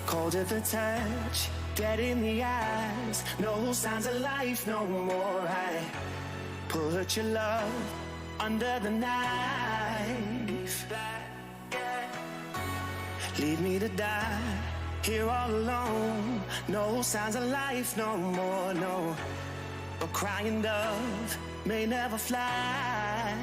cold at the touch, dead in the eyes, no signs of life no more. I put your love under the knife. Leave me to die here all alone. No signs of life no more, no. A crying dove may never fly.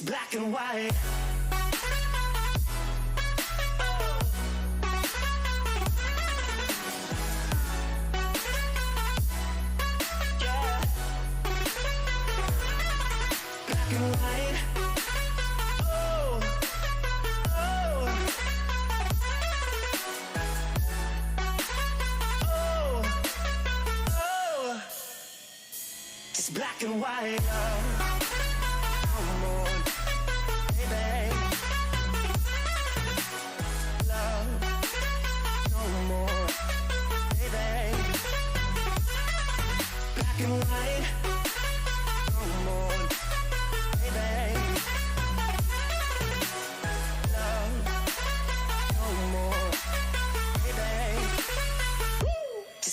Black and white. Yeah. Black and white. Oh. Oh. Oh. Oh. Just black and white.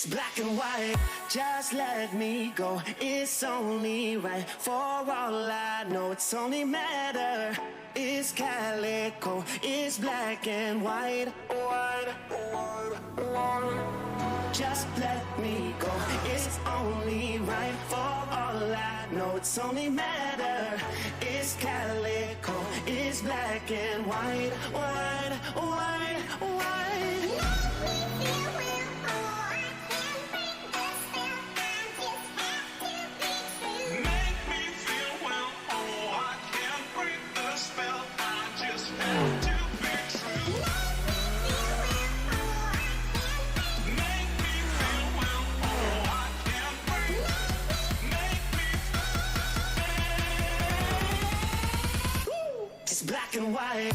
Black and white, just let me go. It's only right. For all I know, it's only matter. It's calico, it's black and white. White, white, white. Just let me go. It's only right. For all I know, it's only matter. It's calico, it's black and white. White, white, white. Black and white.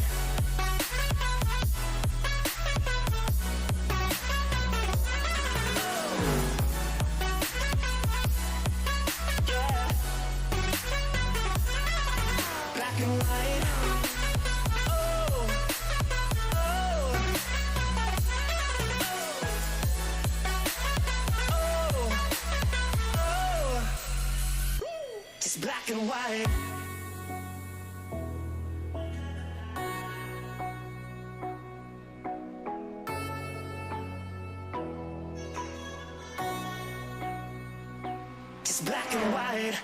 Yeah. Black and white. Oh. Oh. Oh. Oh. Just black and white. Black and white.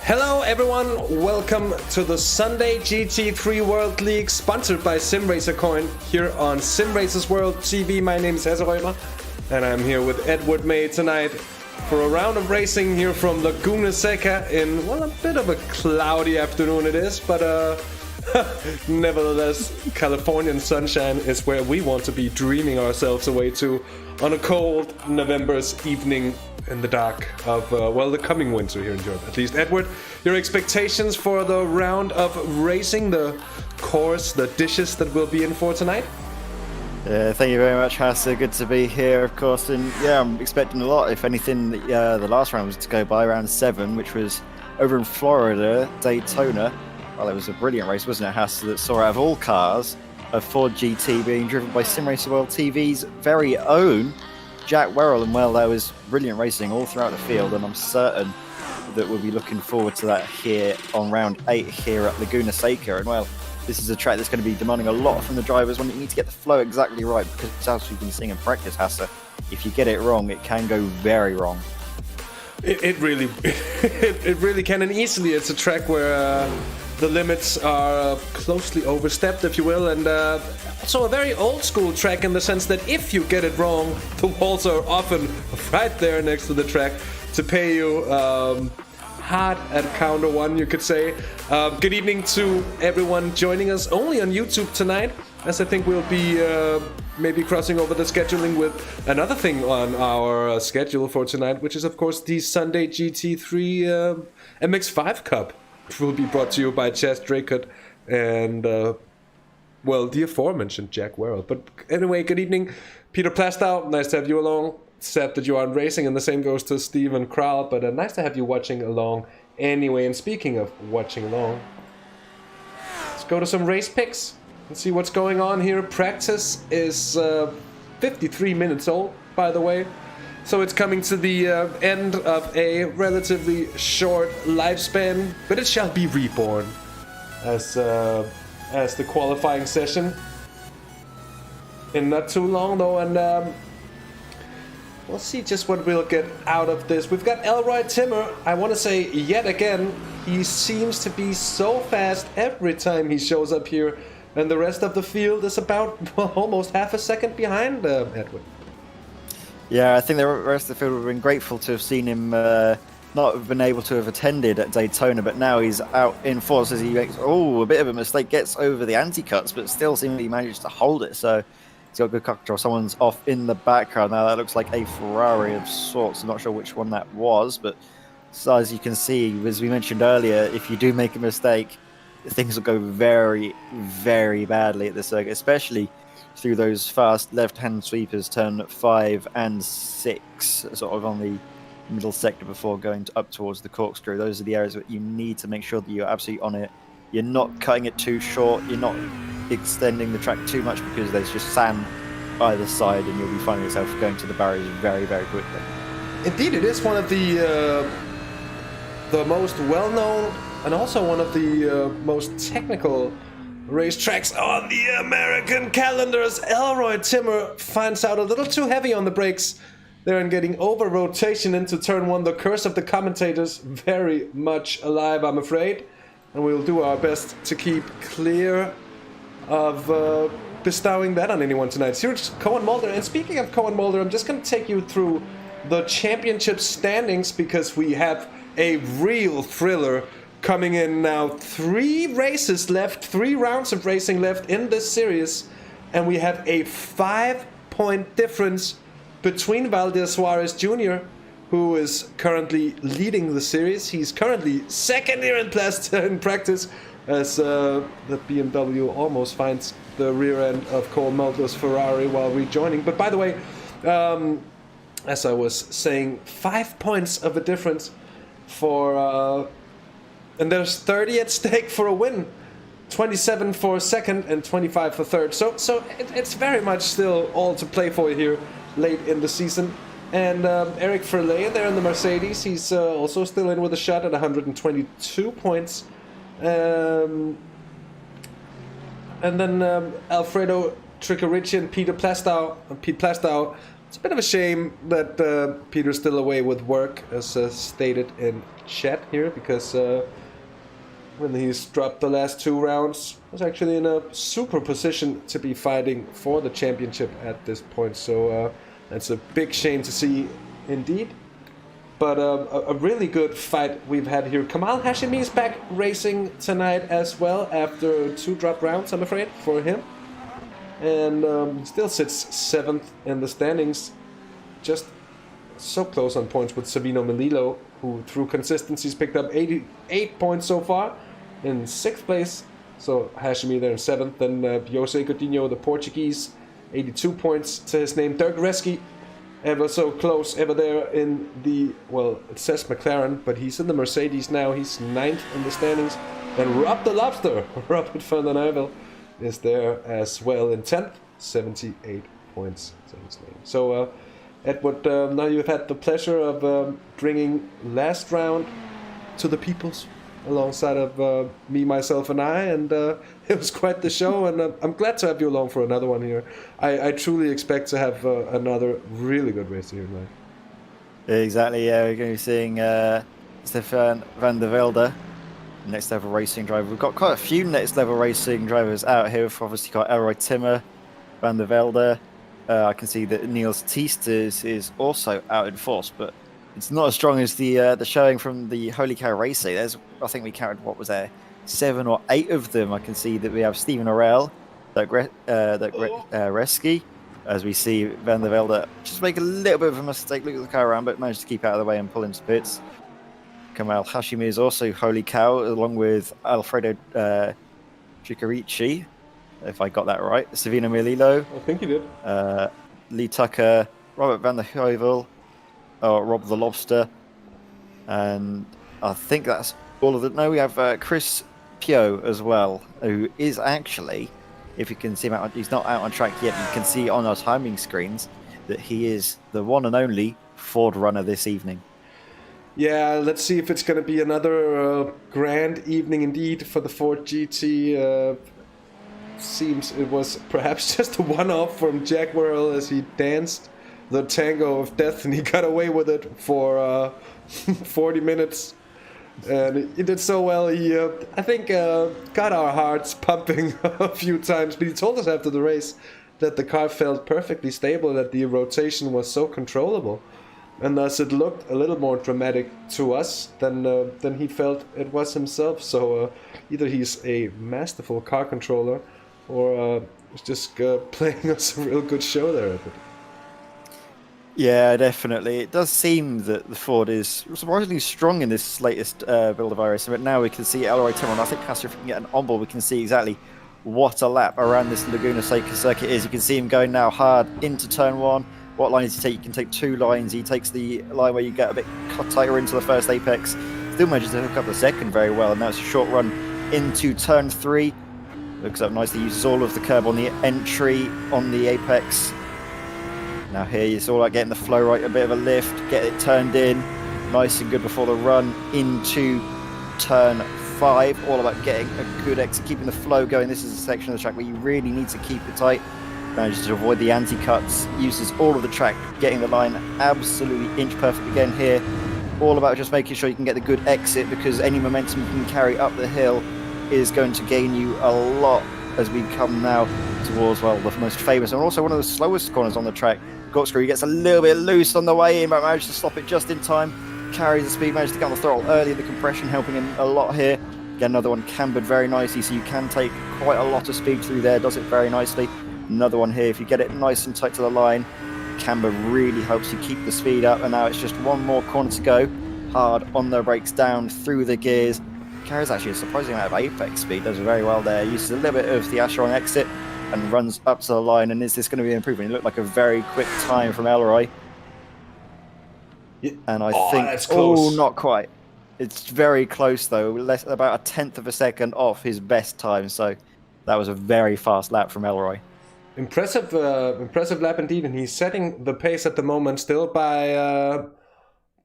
Hello everyone, welcome to the Sunday GT3 World League sponsored by SimracerCoin here on SimRacers World TV. My name is Hasse Rømer and I'm here with Edward May tonight for a round of racing here from Laguna Seca in, well, a bit of a cloudy afternoon it is, but Nevertheless, Californian sunshine is where we want to be dreaming ourselves away to on a cold November's evening in the dark of, the coming winter here in Europe. At least, Edward, your expectations for the round of racing, the course, the dishes that we'll be in for tonight? Thank you very much, Hasse. Good to be here, of course. And yeah, I'm expecting a lot. If anything, the last round was to go by round 7, which was over in Florida, Daytona. Well, it was a brilliant race, wasn't it, Hasse, that saw out of all cars a Ford GT being driven by SimRacer World TV's very own Jack Werrell. And well, there was brilliant racing all throughout the field, and I'm certain that we'll be looking forward to that here on round 8 here at Laguna Seca. And well, this is a track that's going to be demanding a lot from the drivers when you need to get the flow exactly right, because as we've been seeing in practice, Hasse, if you get it wrong, it can go very wrong. It really can, and easily it's a track where the limits are closely overstepped, if you will, and also a very old school track in the sense that if you get it wrong, the walls are often right there next to the track to pay you hard at counter one, you could say. Good evening to everyone joining us only on YouTube tonight, as I think we'll be maybe crossing over the scheduling with another thing on our schedule for tonight, which is of course the Sunday GT3 MX-5 Cup, which will be brought to you by Chas Draycott and the aforementioned Jack Werrell. But anyway, good evening, Peter Plastow. Nice to have you along. Sad that you aren't racing, and the same goes to Stephen Kral, but nice to have you watching along anyway. And speaking of watching along, let's go to some race picks and see what's going on here. Practice is 53 minutes old, by the way, so it's coming to the end of a relatively short lifespan, but it shall be reborn as the qualifying session in not too long though, and we'll see just what we'll get out of this. We've got Elroy Timmer. I want to say yet again, he seems to be so fast every time he shows up here, and the rest of the field is about almost half a second behind Edward. Yeah, I think the rest of the field would have been grateful to have seen him not have been able to have attended at Daytona, but now he's out in force as he makes a bit of a mistake, gets over the anti-cuts, but still seemingly managed to hold it. So he's got good car control. Someone's off in the background now. That looks like a Ferrari of sorts. I'm not sure which one that was, but so as you can see, as we mentioned earlier, if you do make a mistake, things will go very, very badly at the circuit, especially through those fast left-hand sweepers, turn 5 and 6, sort of on the middle sector before going up towards the corkscrew. Those are the areas that you need to make sure that you're absolutely on it. You're not cutting it too short, you're not extending the track too much, because there's just sand either side and you'll be finding yourself going to the barriers very, very quickly. Indeed, it is one of the most well-known and also one of the most technical racetracks on the American calendars. Elroy Timmer finds out a little too heavy on the brakes there and getting over rotation into turn 1. The curse of the commentators very much alive, I'm afraid, and we'll do our best to keep clear of bestowing that on anyone tonight. Here's Cohen Mulder, and speaking of Cohen Mulder, I'm just going to take you through the championship standings, because we have a real thriller coming in now. 3 races left, 3 rounds of racing left in this series, and we have a 5-point difference between Valdez Suarez Jr., who is currently leading the series. He's currently second here in practice, as the BMW almost finds the rear end of Cole Mulder's Ferrari while rejoining. But by the way, as I was saying, 5 points of a difference for... and there's 30 at stake for a win, 27 for second and 25 for third. So it's very much still all to play for here late in the season. And Eric Verleyen there in the Mercedes, he's also still in with a shot at 122 points. And then Alfredo Tricarici and Pete Plastow. It's a bit of a shame that Peter's still away with work, as stated in chat here, because when he's dropped the last 2 rounds, was actually in a super position to be fighting for the championship at this point. So that's a big shame to see indeed. But a really good fight we've had here. Kamal Hashimi is back racing tonight as well after 2 drop rounds, I'm afraid, for him. And still sits 7th in the standings. Just so close on points with Savino Melillo, who through consistency has picked up 88 points so far in 6th place. So Hashimi there in 7th. Then Jose Coutinho, the Portuguese, 82 points to his name. Dirk Reski, ever so close, ever there in the, well, it says McLaren, but he's in the Mercedes now. He's 9th in the standings. Then Rob the Lobster, Robert van den Heuvel, is there as well in 10th, 78 points to his name. So, Edward, now you've had the pleasure of bringing last round to the peoples alongside of me, myself, and I, and it was quite the show, and I'm glad to have you along for another one here. I truly expect to have another really good race here tonight. Exactly, yeah, we're going to be seeing Stefan van der Velde, next level racing driver. We've got quite a few next level racing drivers out here. We've obviously got Elroy Timmer, van der Velde. I can see that Niels Teasters is also out in force, but it's not as strong as the showing from the Holy Cow Racing. I think we counted, what was there, 7 or 8 of them. I can see that we have Stephen Orell, Reski, as we see Van der Velde just make a little bit of a mistake, look at the car around, but managed to keep out of the way and pull into pits. Kamal Hashimi is also Holy Cow, along with Alfredo Chicarici, if I got that right. Savino Melillo. I think you did. Lee Tucker, Robert van der Heuvel, Rob the Lobster, and I think that's all of them. No, we have Chris Pio as well, who is actually, if you can see him out, he's not out on track yet, you can see on our timing screens that he is the one and only Ford runner this evening. Yeah, let's see if it's going to be another grand evening indeed for the Ford GT. Seems it was perhaps just a one-off from Jack Worrell as he danced the tango of death, and he got away with it for 40 minutes. And he did so well, he, I think, got our hearts pumping a few times. But he told us after the race that the car felt perfectly stable, that the rotation was so controllable. And thus it looked a little more dramatic to us than he felt it was himself. So either he's a masterful car controller or he's just playing us a real good show there. Yeah, definitely. It does seem that the Ford is surprisingly strong in this latest build of iRacing, but now we can see Elroy Timmer, and I think Hasse, if we can get an onboard, we can see exactly what a lap around this Laguna Seca circuit is. You can see him going now hard into turn 1. What line does he take? You can take 2 lines. He takes the line where you get a bit tighter into the first apex. Still manages to hook up the second very well, and now it's a short run into turn 3. Looks up nicely, uses all of the curb on the entry on the apex. Now here it's all about getting the flow right, a bit of a lift, get it turned in, nice and good before the run into turn 5. All about getting a good exit, keeping the flow going. This is a section of the track where you really need to keep it tight. Manages to avoid the anti-cuts, uses all of the track, getting the line absolutely inch perfect again here. All about just making sure you can get the good exit, because any momentum you can carry up the hill is going to gain you a lot as we come now towards, well, the most famous and also one of the slowest corners on the track. Corkscrew gets a little bit loose on the way in, but manages to stop it just in time. Carries the speed, manages to get on the throttle early, the compression helping him a lot here. Get another one cambered very nicely, so you can take quite a lot of speed through there, does it very nicely. Another one here, if you get it nice and tight to the line, camber really helps you keep the speed up, and now it's just one more corner to go. Hard on the brakes, down through the gears. Carries actually a surprising amount of apex speed, does very well there. Uses a little bit of the Asheron exit and runs up to the line. And is this going to be an improvement? It looked like a very quick time from Elroy. And I think, that's close. Not quite. It's very close though, about 1/10 of a second off his best time. So that was a very fast lap from Elroy. Impressive lap indeed, and he's setting the pace at the moment still by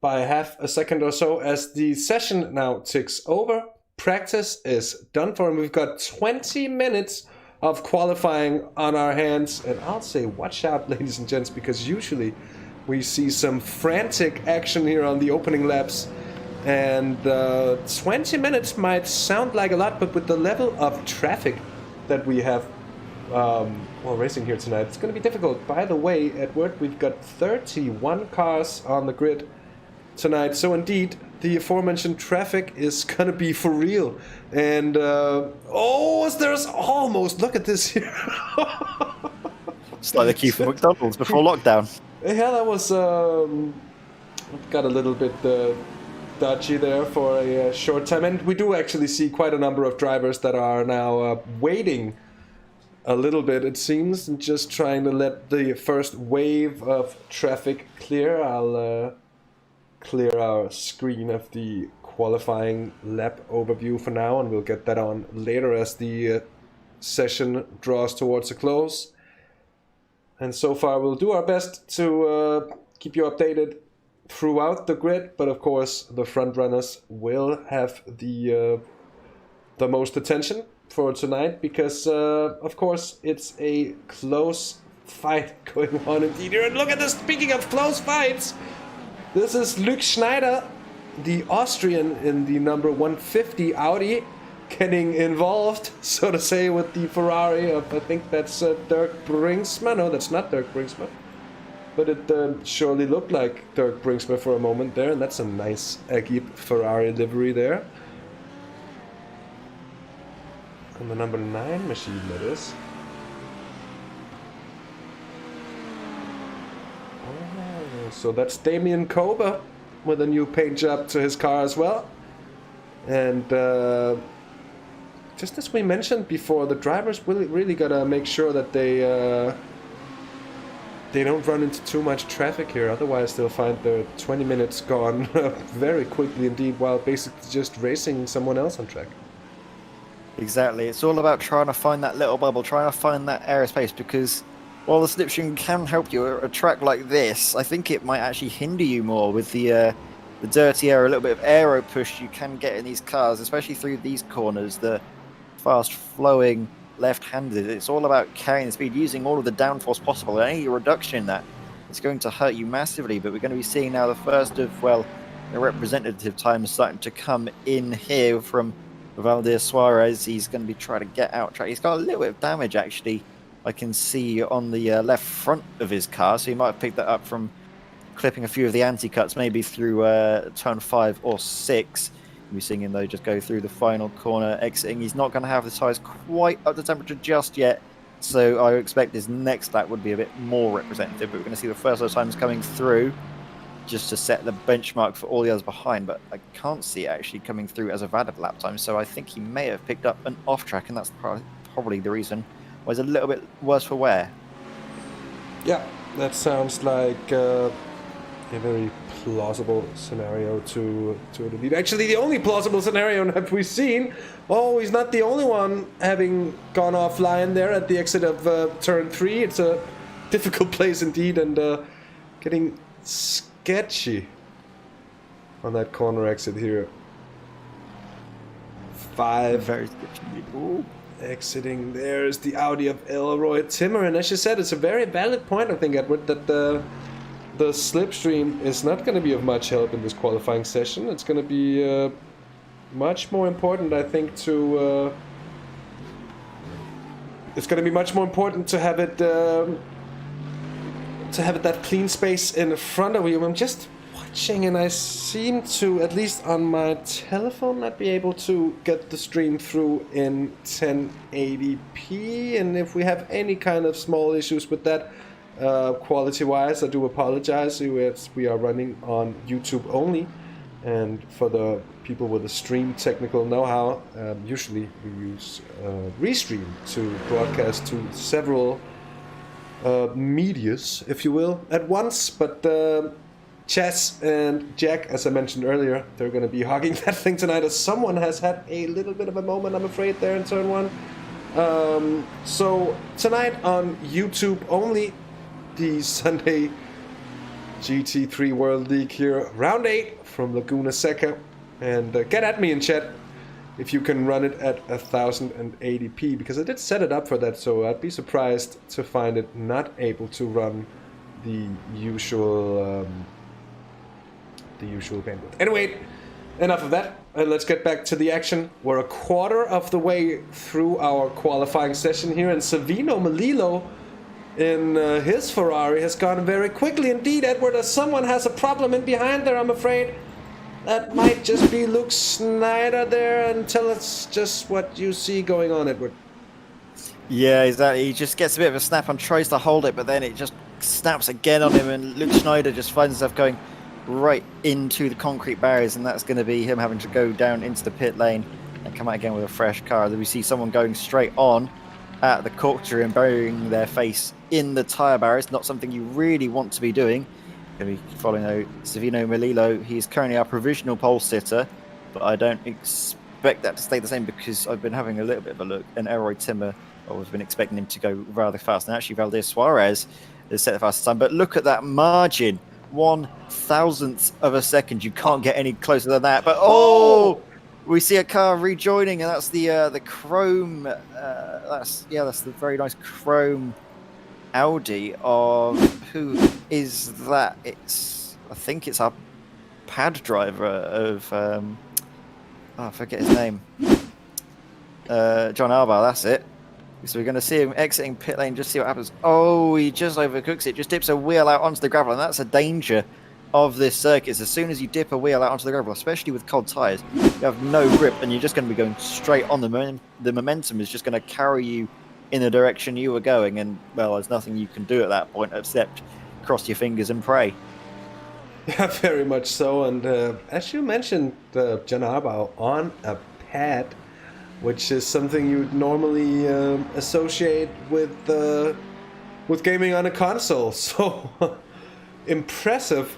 half a second or so as the session now ticks over. Practice is done for him. We've got 20 minutes of qualifying on our hands, and I'll say watch out, ladies and gents, because usually we see some frantic action here on the opening laps, and 20 minutes might sound like a lot, but with the level of traffic that we have while racing here tonight, it's going to be difficult. By the way, Edward, we've got 31 cars on the grid, tonight. So indeed, the aforementioned traffic is gonna be for real. And there's almost, look at this here. It's like the queue for McDonald's before lockdown. Yeah, that was got a little bit dodgy there for a short time, and we do actually see quite a number of drivers that are now waiting a little bit, it seems, and just trying to let the first wave of traffic clear. I'll clear our screen of the qualifying lap overview for now, and we'll get that on later as the session draws towards a close. And so far we'll do our best to keep you updated throughout the grid, but of course the front runners will have the most attention for tonight, because of course it's a close fight going on indeed here. And look at this, speaking of close fights, this is Luc Schneider, the Austrian in the number 150 Audi, getting involved, so to say, with the Ferrari of, I think that's Dirk Brinksma. No, that's not Dirk Brinksma. But it surely looked like Dirk Brinksma for a moment there, and that's a nice Agip Ferrari livery there. And the number 9 machine, that is. Oh, so that's Damien Kober with a new paint job to his car as well. And just as we mentioned before, the drivers really gotta make sure that they don't run into too much traffic here, otherwise they'll find their 20 minutes gone very quickly indeed, while basically just racing someone else on track. Exactly, it's all about trying to find that little bubble, trying to find that aerospace, because while the slipstream can help you at a track like this, I think it might actually hinder you more with the dirty air, a little bit of aero push you can get in these cars, especially through these corners, the fast-flowing left-handed. It's all about carrying the speed, using all of the downforce possible, and any reduction in that, it's going to hurt you massively. But we're going to be seeing now the first of, well, the representative times starting to come in here from Valdir Suarez. He's going to be trying to get out track. He's got a little bit of damage, actually, I can see on the left front of his car, so he might have picked that up from clipping a few of the anti-cuts, maybe through turn 5 or 6. We're seeing him, though, just go through the final corner, exiting. He's not going to have the tyres quite up to temperature just yet, so I expect his next lap would be a bit more representative, but we're going to see the first of the times coming through just to set the benchmark for all the others behind, but I can't see it actually coming through as a valid lap time, so I think he may have picked up an off-track, and that's probably the reason why he's a little bit worse for wear. Yeah, that sounds like a very plausible scenario to the lead. Actually, the only plausible scenario that we've seen. Oh, he's not the only one having gone offline there at the exit of turn 3. It's a difficult place indeed, and getting sketchy on that corner exit here. 5 very sketchy. Ooh. Exiting. There's the Audi of Elroy Timmer, and as you said, it's a very valid point, I think, Edward, that the slipstream is not going to be of much help in this qualifying session. It's going to be much more important, I think, to it's going to be much more important to have it that clean space in front of you. I'm just watching, and I seem to, at least on my telephone, not be able to get the stream through in 1080p, and if we have any kind of small issues with that quality-wise, I do apologize. We are running on YouTube only, and for the people with a stream technical know-how, usually we use Restream to broadcast to several medias, if you will, at once, but Chess and Jack, as I mentioned earlier, they're going to be hogging that thing tonight, as someone has had a little bit of a moment, I'm afraid, there in turn 1. So tonight on YouTube only, the Sunday GT3 World League here, round 8 from Laguna Seca, and get at me in chat if you can run it at 1080p, because I did set it up for that, so I'd be surprised to find it not able to run the usual bandwidth. Anyway, enough of that. Let's get back to the action. We're a quarter of the way through our qualifying session here, and Savino Melillo in his Ferrari has gone very quickly indeed, Edward, as someone has a problem in behind there, I'm afraid. That might just be Luke Snyder there, and tell us just what you see going on, Edward. Yeah, exactly. He just gets a bit of a snap and tries to hold it, but then it just snaps again on him, and Luke Schneider just finds himself going right into the concrete barriers, and that's going to be him having to go down into the pit lane and come out again with a fresh car. Then we see someone going straight on at the Corkscrew and burying their face in the tyre barriers, not something you really want to be doing. Going to be following Savino Melillo. He's currently our provisional pole sitter, but I don't expect that to stay the same because I've been having a little bit of a look, and Elroy Timmer, I've been expecting him to go rather fast, and actually Valdez Suarez has set the fastest time. But look at that margin, 1/1000th of a second. You can't get any closer than that. But we see a car rejoining, and that's the chrome. That's the very nice chrome Audi of who is that? I think it's our pad driver of I forget his name. John Arbar, that's it. So we're going to see him exiting pit lane, just see what happens. Oh, he just overcooks it, just dips a wheel out onto the gravel, and that's a danger of this circuit. As soon as you dip a wheel out onto the gravel, especially with cold tyres, you have no grip, and you're just going to be going straight on. The momentum is just going to carry you in the direction you were going, and, well, there's nothing you can do at that point except cross your fingers and pray. Yeah, very much so. And as you mentioned, Jan Arbau on a pad, which is something you'd normally associate with gaming on a console. So impressive,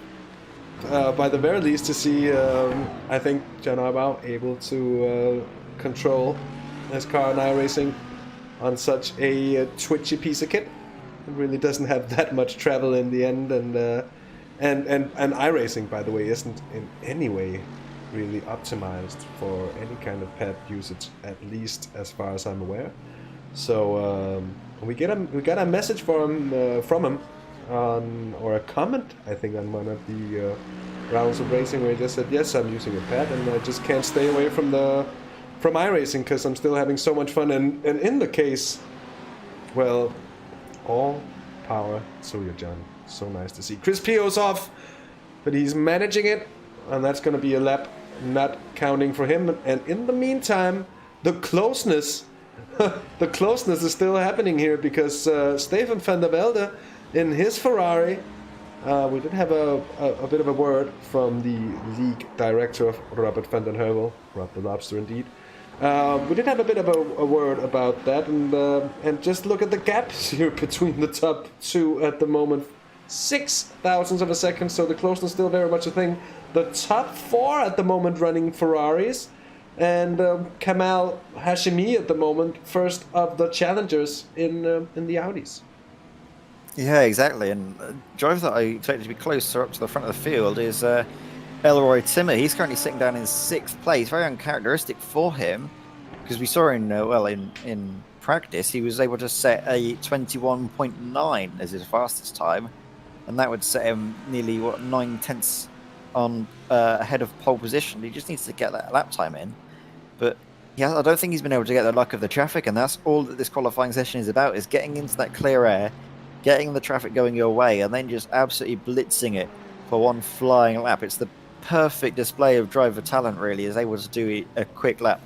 by the very least, to see, I think, Jan Arbau able to control his car in iRacing on such a twitchy piece of kit. It really doesn't have that much travel in the end, and iRacing, by the way, isn't in any way really optimized for any kind of pad usage, at least as far as I'm aware. So we got a message from him or a comment, I think, on one of the rounds of racing, where he just said, yes, I'm using a pad and I just can't stay away from iRacing because I'm still having so much fun. And in the case, well, all power to you, John. So nice to see. Chris Pio's off, but he's managing it, and that's going to be a lap not counting for him. And in the meantime, the closeness is still happening here, because Stefan van der Velde in his Ferrari, we did have a bit of a word from the league director, Robert van den Heuvel, Rob the Lobster indeed. We did have a bit of a word about that, and just look at the gaps here between the top two at the moment. 0.006 of a second, so the closeness is still very much a thing. The top four at the moment running Ferraris, and Kamal Hashimi at the moment first of the challengers in the Audis. Yeah, exactly. And a driver that I expected to be closer up to the front of the field is Elroy Timmer. He's currently sitting down in 6th place. Very uncharacteristic for him, because we saw in practice he was able to set a 21.9 as his fastest time, and that would set him nearly 9/10 on ahead of pole position. He just needs to get that lap time in, but yeah, I don't think he's been able to get the luck of the traffic, and that's all that this qualifying session is about: is getting into that clear air, getting the traffic going your way, and then just absolutely blitzing it for one flying lap. It's the perfect display of driver talent, really, is able to do a quick lap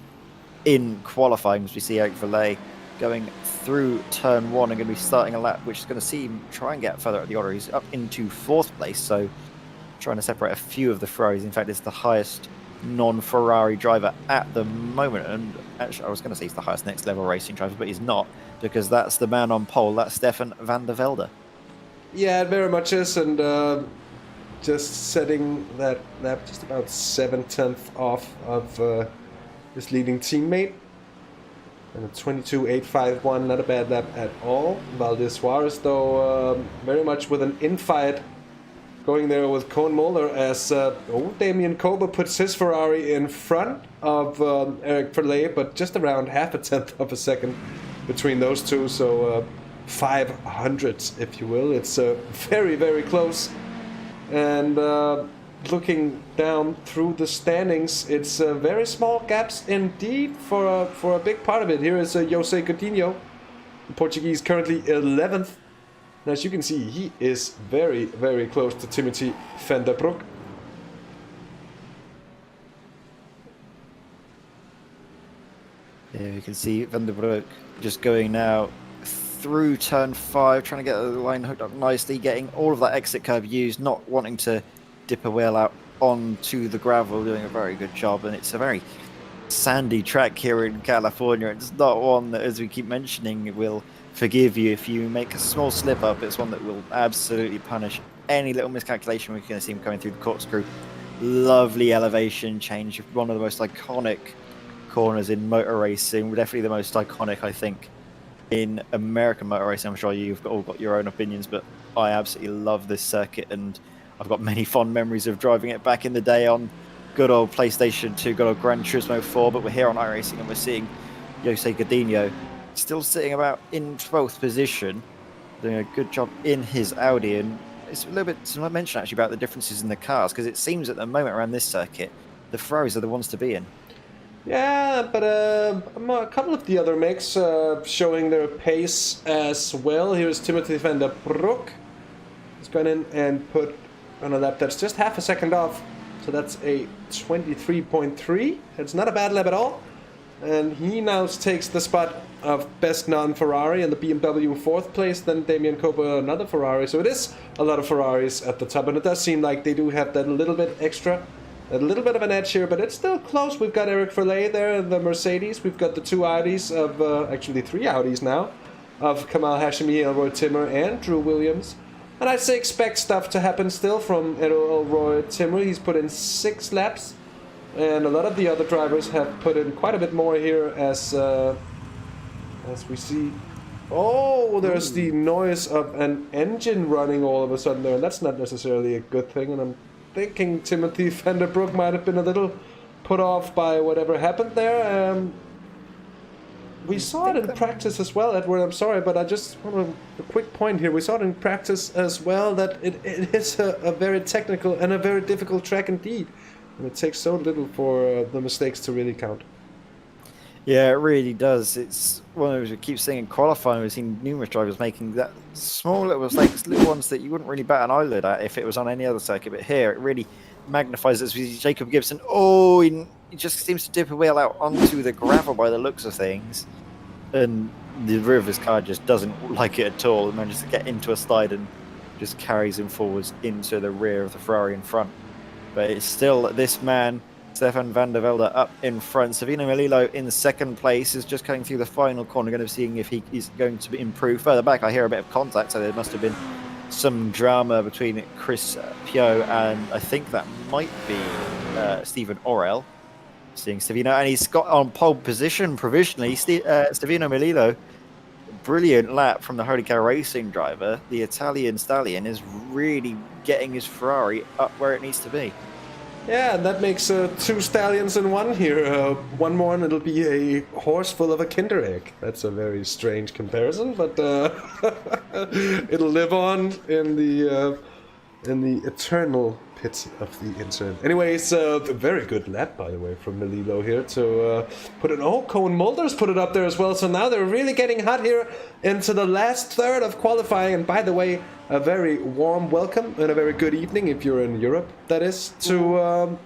in qualifying, as we see Eric Verlet going through turn 1 and going to be starting a lap which is going to see him try and get further at the order. He's up into 4th place, so trying to separate a few of the Ferraris. In fact, it's the highest non-Ferrari driver at the moment, and actually I was going to say he's the highest next level racing driver, but he's not, because that's the man on pole. That's Stefan van der Velde. Yeah, it very much is, and just setting that lap just about 7/10 off of his leading teammate. And a 22.851, not a bad lap at all. Valdez Suarez, though, very much with an infight going there with Koen Mulder, as Damien Kober puts his Ferrari in front of Eric Verlet, but just around 0.5 of a second between those two. So 500ths, if you will. It's very, very close. And looking down through the standings, it's very small gaps indeed for a big part of it. Here is Jose Coutinho, the Portuguese, currently 11th And as you can see, he is very, very close to Timothy van der Broek. Yeah, you can see Van der Broek just going now through turn 5, trying to get the line hooked up nicely, getting all of that exit curve used, not wanting to dip a wheel out onto the gravel, doing a very good job. And it's a very sandy track here in California. It's not one that, as we keep mentioning, will forgive you if you make a small slip up. It's one that will absolutely punish any little miscalculation. We're going to see him coming through the corkscrew. Lovely elevation change, one of the most iconic corners in motor racing, definitely the most iconic, I think, in American motor racing. I'm sure you've all got your own opinions, but I absolutely love this circuit, and I've got many fond memories of driving it back in the day on good old PlayStation 2, good old Gran Turismo 4. But we're here on iRacing, and we're seeing Jose Godinho still sitting about in 12th position, doing a good job in his Audi. And it's a little bit to mention actually about the differences in the cars, because it seems at the moment around this circuit the Ferraris are the ones to be in. Yeah, but a couple of the other makes showing their pace as well. Here's Timothy van der Broek. He's gone in and put on a lap that's just half a second off. So that's a 23.3. It's not a bad lap at all. And he now takes the spot of best non-Ferrari and the BMW in 4th place. Then Damian Copa, another Ferrari. So it is a lot of Ferraris at the top. And it does seem like they do have that little bit extra. A little bit of an edge here, but it's still close. We've got Eric Verley there in the Mercedes. We've got the 2 Audis of, actually 3 Audis now, of Kamal Hashemi, Elroy Timmer, and Drew Williams. And I'd say expect stuff to happen still from Elroy Timmer. He's put in 6 laps, and a lot of the other drivers have put in quite a bit more here as we see. Oh, there's the noise of an engine running all of a sudden there, and that's not necessarily a good thing, and I'm thinking Timothy van der Broek might have been a little put off by whatever happened there. We saw it in practice as well, Edward. I'm sorry, but I just want a quick point here. We saw it in practice as well that it is a very technical and a very difficult track indeed. And it takes so little for the mistakes to really count. Yeah, it really does. It's one of those we keep seeing in qualifying. We've seen numerous drivers making that small little mistakes, little ones that you wouldn't really bat an eyelid at if it was on any other circuit. But here, it really magnifies it. As we see Jacob Gibson, he just seems to dip a wheel out onto the gravel by the looks of things. And the rear of his car just doesn't like it at all. It manages to get into a slide and just carries him forwards into the rear of the Ferrari in front. But it's still this man, Stefan van der Velde, up in front. Savino Melillo in 2nd place is just coming through the final corner. Going to be seeing if he is going to improve. Further back, I hear a bit of contact, so there must have been some drama between Chris Pio and I think that might be Stephen Orell. Seeing Stevino, and he's got on pole position provisionally. Stevino Melillo, brilliant lap from the Holy Cow Racing driver. The Italian stallion is really getting his Ferrari up where it needs to be. Yeah, and that makes 2 stallions in one here. One more and it'll be a horse full of a Kinder Egg. That's a very strange comparison, but it'll live on in the eternal pit of the internet. Anyways, a very good lap, by the way, from Melillo here to put it. Oh, Cohen Mulders put it up there as well. So now they're really getting hot here into the last third of qualifying. And by the way, a very warm welcome and a very good evening if you're in Europe, that is, to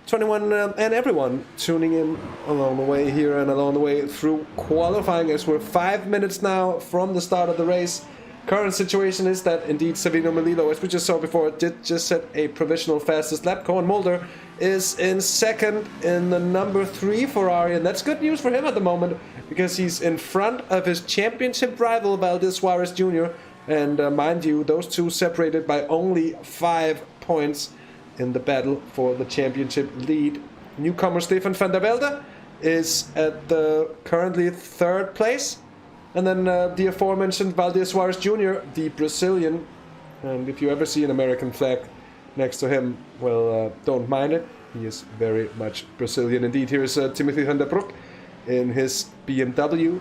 21 and everyone tuning in along the way here and along the way through qualifying, as we're 5 minutes now from the start of the race. Current situation is that indeed Savino Melillo, as we just saw before, did just set a provisional fastest lap. Cohen Mulder is in 2nd in the number 3 Ferrari, and that's good news for him at the moment because he's in front of his championship rival Valdez Suarez Jr. And mind you, those two separated by only 5 points in the battle for the championship lead. Newcomer Stefan van der Velde is at the currently 3rd place. And then the aforementioned Valdez Suarez Jr., the Brazilian. And if you ever see an American flag next to him, well, don't mind it. He is very much Brazilian indeed. Here is Timothy van der Broek in his BMW.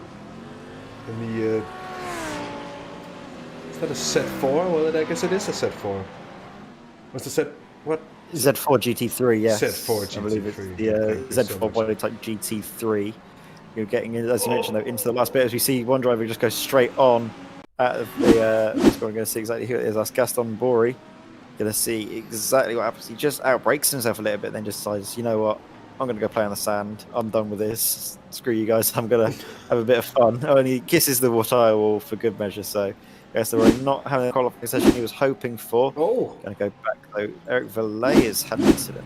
In the... is that a set 4? Well, I guess it is a set 4. What's the set... what? Z4 GT3, yes. Z4 GT3. I believe it's the Z4 body type GT3. You're getting, as you mentioned, though, into the last bit as we see one driver just go straight on out of the squad. I'm going to see exactly who it is. That's Gaston Bori. Going to see exactly what happens. He just outbrakes himself a little bit, then just decides, you know what, I'm going to go play on the sand. I'm done with this. Screw you guys. I'm going to have a bit of fun. Oh, and he kisses the tire wall for good measure. So I guess they were not having the qualifying session he was hoping for. Oh. Going to go back though. Eric Valet has had an incident.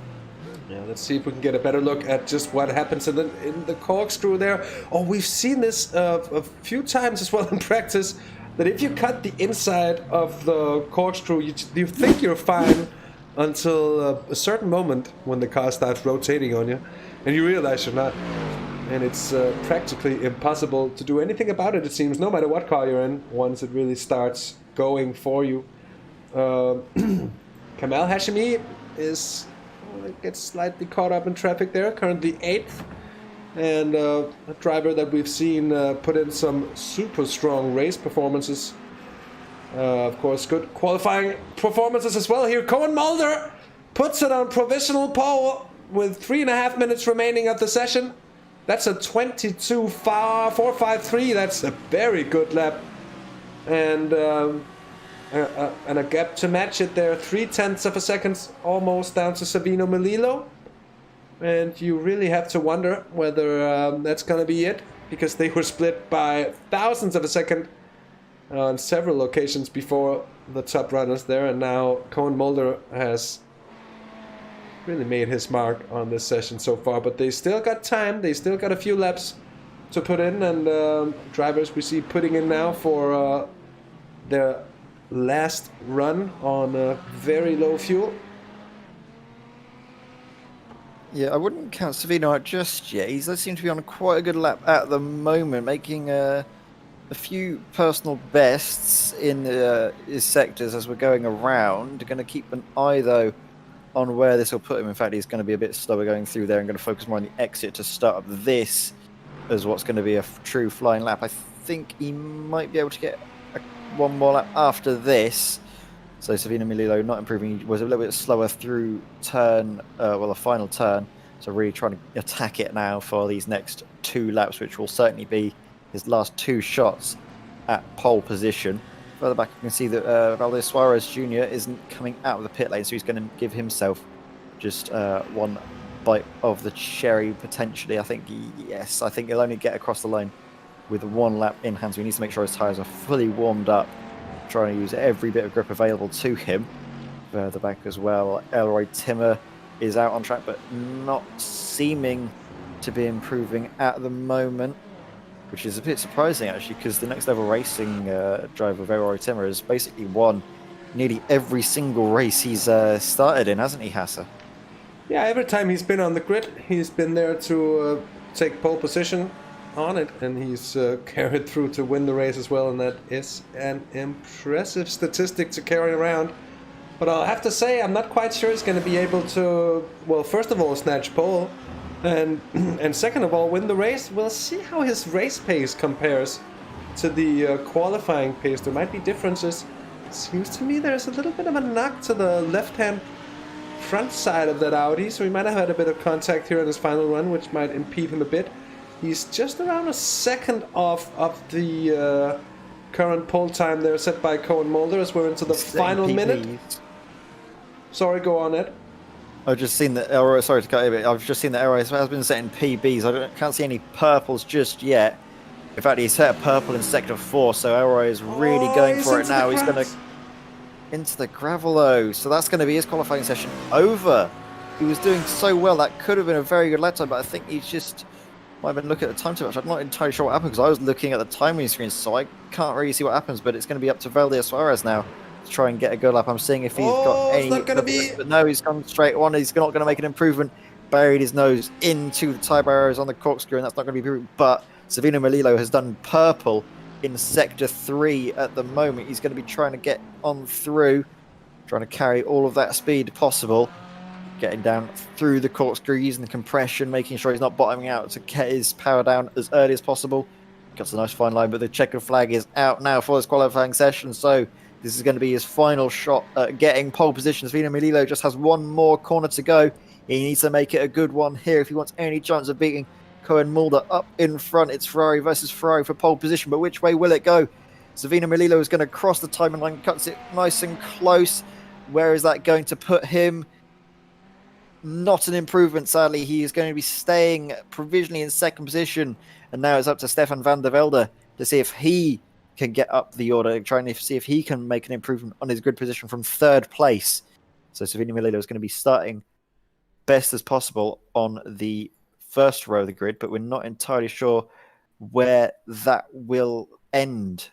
Yeah, let's see if we can get a better look at just what happens in the corkscrew there. Oh, we've seen this a few times as well in practice, that if you cut the inside of the corkscrew, you think you're fine until a certain moment when the car starts rotating on you, and you realize you're not. And it's practically impossible to do anything about it, it seems, no matter what car you're in, once it really starts going for you. Kamal Hashimi gets slightly caught up in traffic there, currently 8th. And a driver that we've seen put in some super strong race performances. Of course, good qualifying performances as well here. Cohen Mulder puts it on provisional pole with 3.5 minutes remaining of the session. That's a 22.453. That's a very good lap. And a gap to match it there, 0.3 of a second, almost down to Savino Melillo. And you really have to wonder whether that's going to be it, because they were split by thousandths of a second on several occasions before the top runners there, and now Cohen Mulder has really made his mark on this session so far, but they still got time, they still got a few laps to put in, and drivers we see putting in now for their last run on very low fuel. Yeah, I wouldn't count Savino out just yet. He does seem to be on quite a good lap at the moment, making a few personal bests in his sectors as we're going around. Going to keep an eye, though, on where this will put him. In fact, he's going to be a bit slower going through there and going to focus more on the exit to start up this as what's going to be a true flying lap. I think he might be able to get one more lap after this. So Savino Melillo not improving. He was a little bit slower through turn, the final turn. So really trying to attack it now for these next 2 laps, which will certainly be his last 2 shots at pole position. Further back, you can see that Valdez Suarez Jr. isn't coming out of the pit lane, so he's going to give himself just one bite of the cherry, potentially. I think he'll only get across the line with 1 lap in hand, so he needs to make sure his tyres are fully warmed up, trying to use every bit of grip available to him. Further back as well, Elroy Timmer is out on track, but not seeming to be improving at the moment, which is a bit surprising, actually, because the Next Level Racing driver of Elroy Timmer has basically won nearly every single race he's started in, hasn't he, Hasse? Yeah, every time he's been on the grid, he's been there to take pole position on it, and he's carried through to win the race as well, and that is an impressive statistic to carry around. But I'll have to say, I'm not quite sure he's going to be able to, well, first of all, snatch pole, and second of all, win the race. We'll see how his race pace compares to the qualifying pace. There might be differences. Seems to me there's a little bit of a knock to the left-hand front side of that Audi, so he might have had a bit of contact here in his final run, which might impede him a bit. He's just around a second off of the current pole time there set by Cohen Mulder as we're into the final minute. Sorry, go on, Ed. I've just seen that Elroy. Sorry to cut you a bit. I've just seen that Elroy has been setting PBs. Can't see any purples just yet. In fact, he's set a purple in sector 4, so Elroy is really going for it now. He's going to into the gravel though, so that's going to be his qualifying session over. He was doing so well, that could have been a very good lap time, but I think he's just might have been looking at the time too much. I'm not entirely sure what happened because I was looking at the timing screen, so I can't really see what happens. But it's going to be up to Valdez Suarez now to try and get a good lap. I'm seeing if he's got any. It's not going to be. But no, he's gone straight on. He's not going to make an improvement. Buried his nose into the tyre barriers on the corkscrew, and that's not going to be improved. But Savino Melillo has done purple in sector 3 at the moment. He's going to be trying to get on through, trying to carry all of that speed possible. Getting down through the corkscrew, using the compression, making sure he's not bottoming out to get his power down as early as possible. Got a nice fine line, but the checkered flag is out now for his qualifying session, so this is going to be his final shot at getting pole position. Savino Melillo just has one more corner to go. He needs to make it a good one here if he wants any chance of beating Cohen Mulder up in front. It's Ferrari versus Ferrari for pole position, but which way will it go? Savino Melillo is going to cross the timing line, cuts it nice and close. Where is that going to put him? Not an improvement, sadly. He is going to be staying provisionally in second position. And now it's up to Stefan van der Velde to see if he can get up the order, trying to see if he can make an improvement on his grid position from third place. So Savino Melillo is going to be starting best as possible on the first row of the grid, but we're not entirely sure where that will end.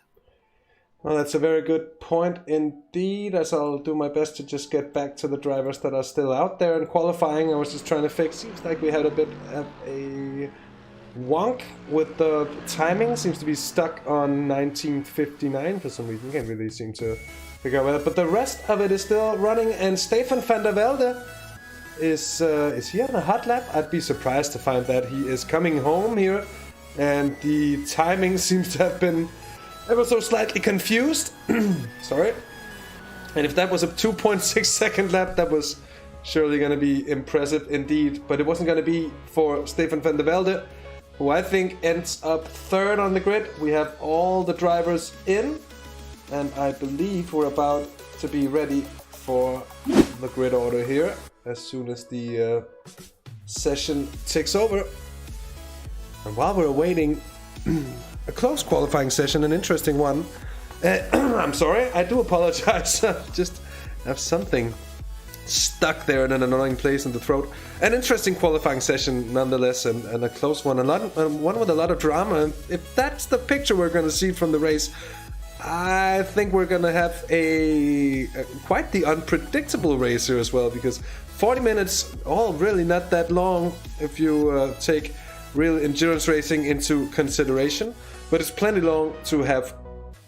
Well, that's a very good point indeed, as I'll do my best to just get back to the drivers that are still out there in qualifying. I was just trying to fix, seems like we had a bit of a wonk with the timing. Seems to be stuck on 1959 for some reason. Can't really seem to figure out whether, but the rest of it is still running, and Stefan van der Velde is he on a hot lap? I'd be surprised to find that he is coming home here, and the timing seems to have been ever so slightly confused. Sorry. And if that was a 2.6 second lap, that was surely going to be impressive indeed. But it wasn't going to be for Stefan van der Velde, who I think ends up third on the grid. We have all the drivers in, and I believe we're about to be ready for the grid order here as soon as the session ticks over. And while we're waiting, a close qualifying session, an interesting one. I'm sorry, I do apologize. Just have something stuck there in an annoying place in the throat. An interesting qualifying session nonetheless, and a close one. One with a lot of drama. If that's the picture we're going to see from the race, I think we're going to have a quite the unpredictable race here as well, because 40 minutes, all really not that long if you take real endurance racing into consideration, but it's plenty long to have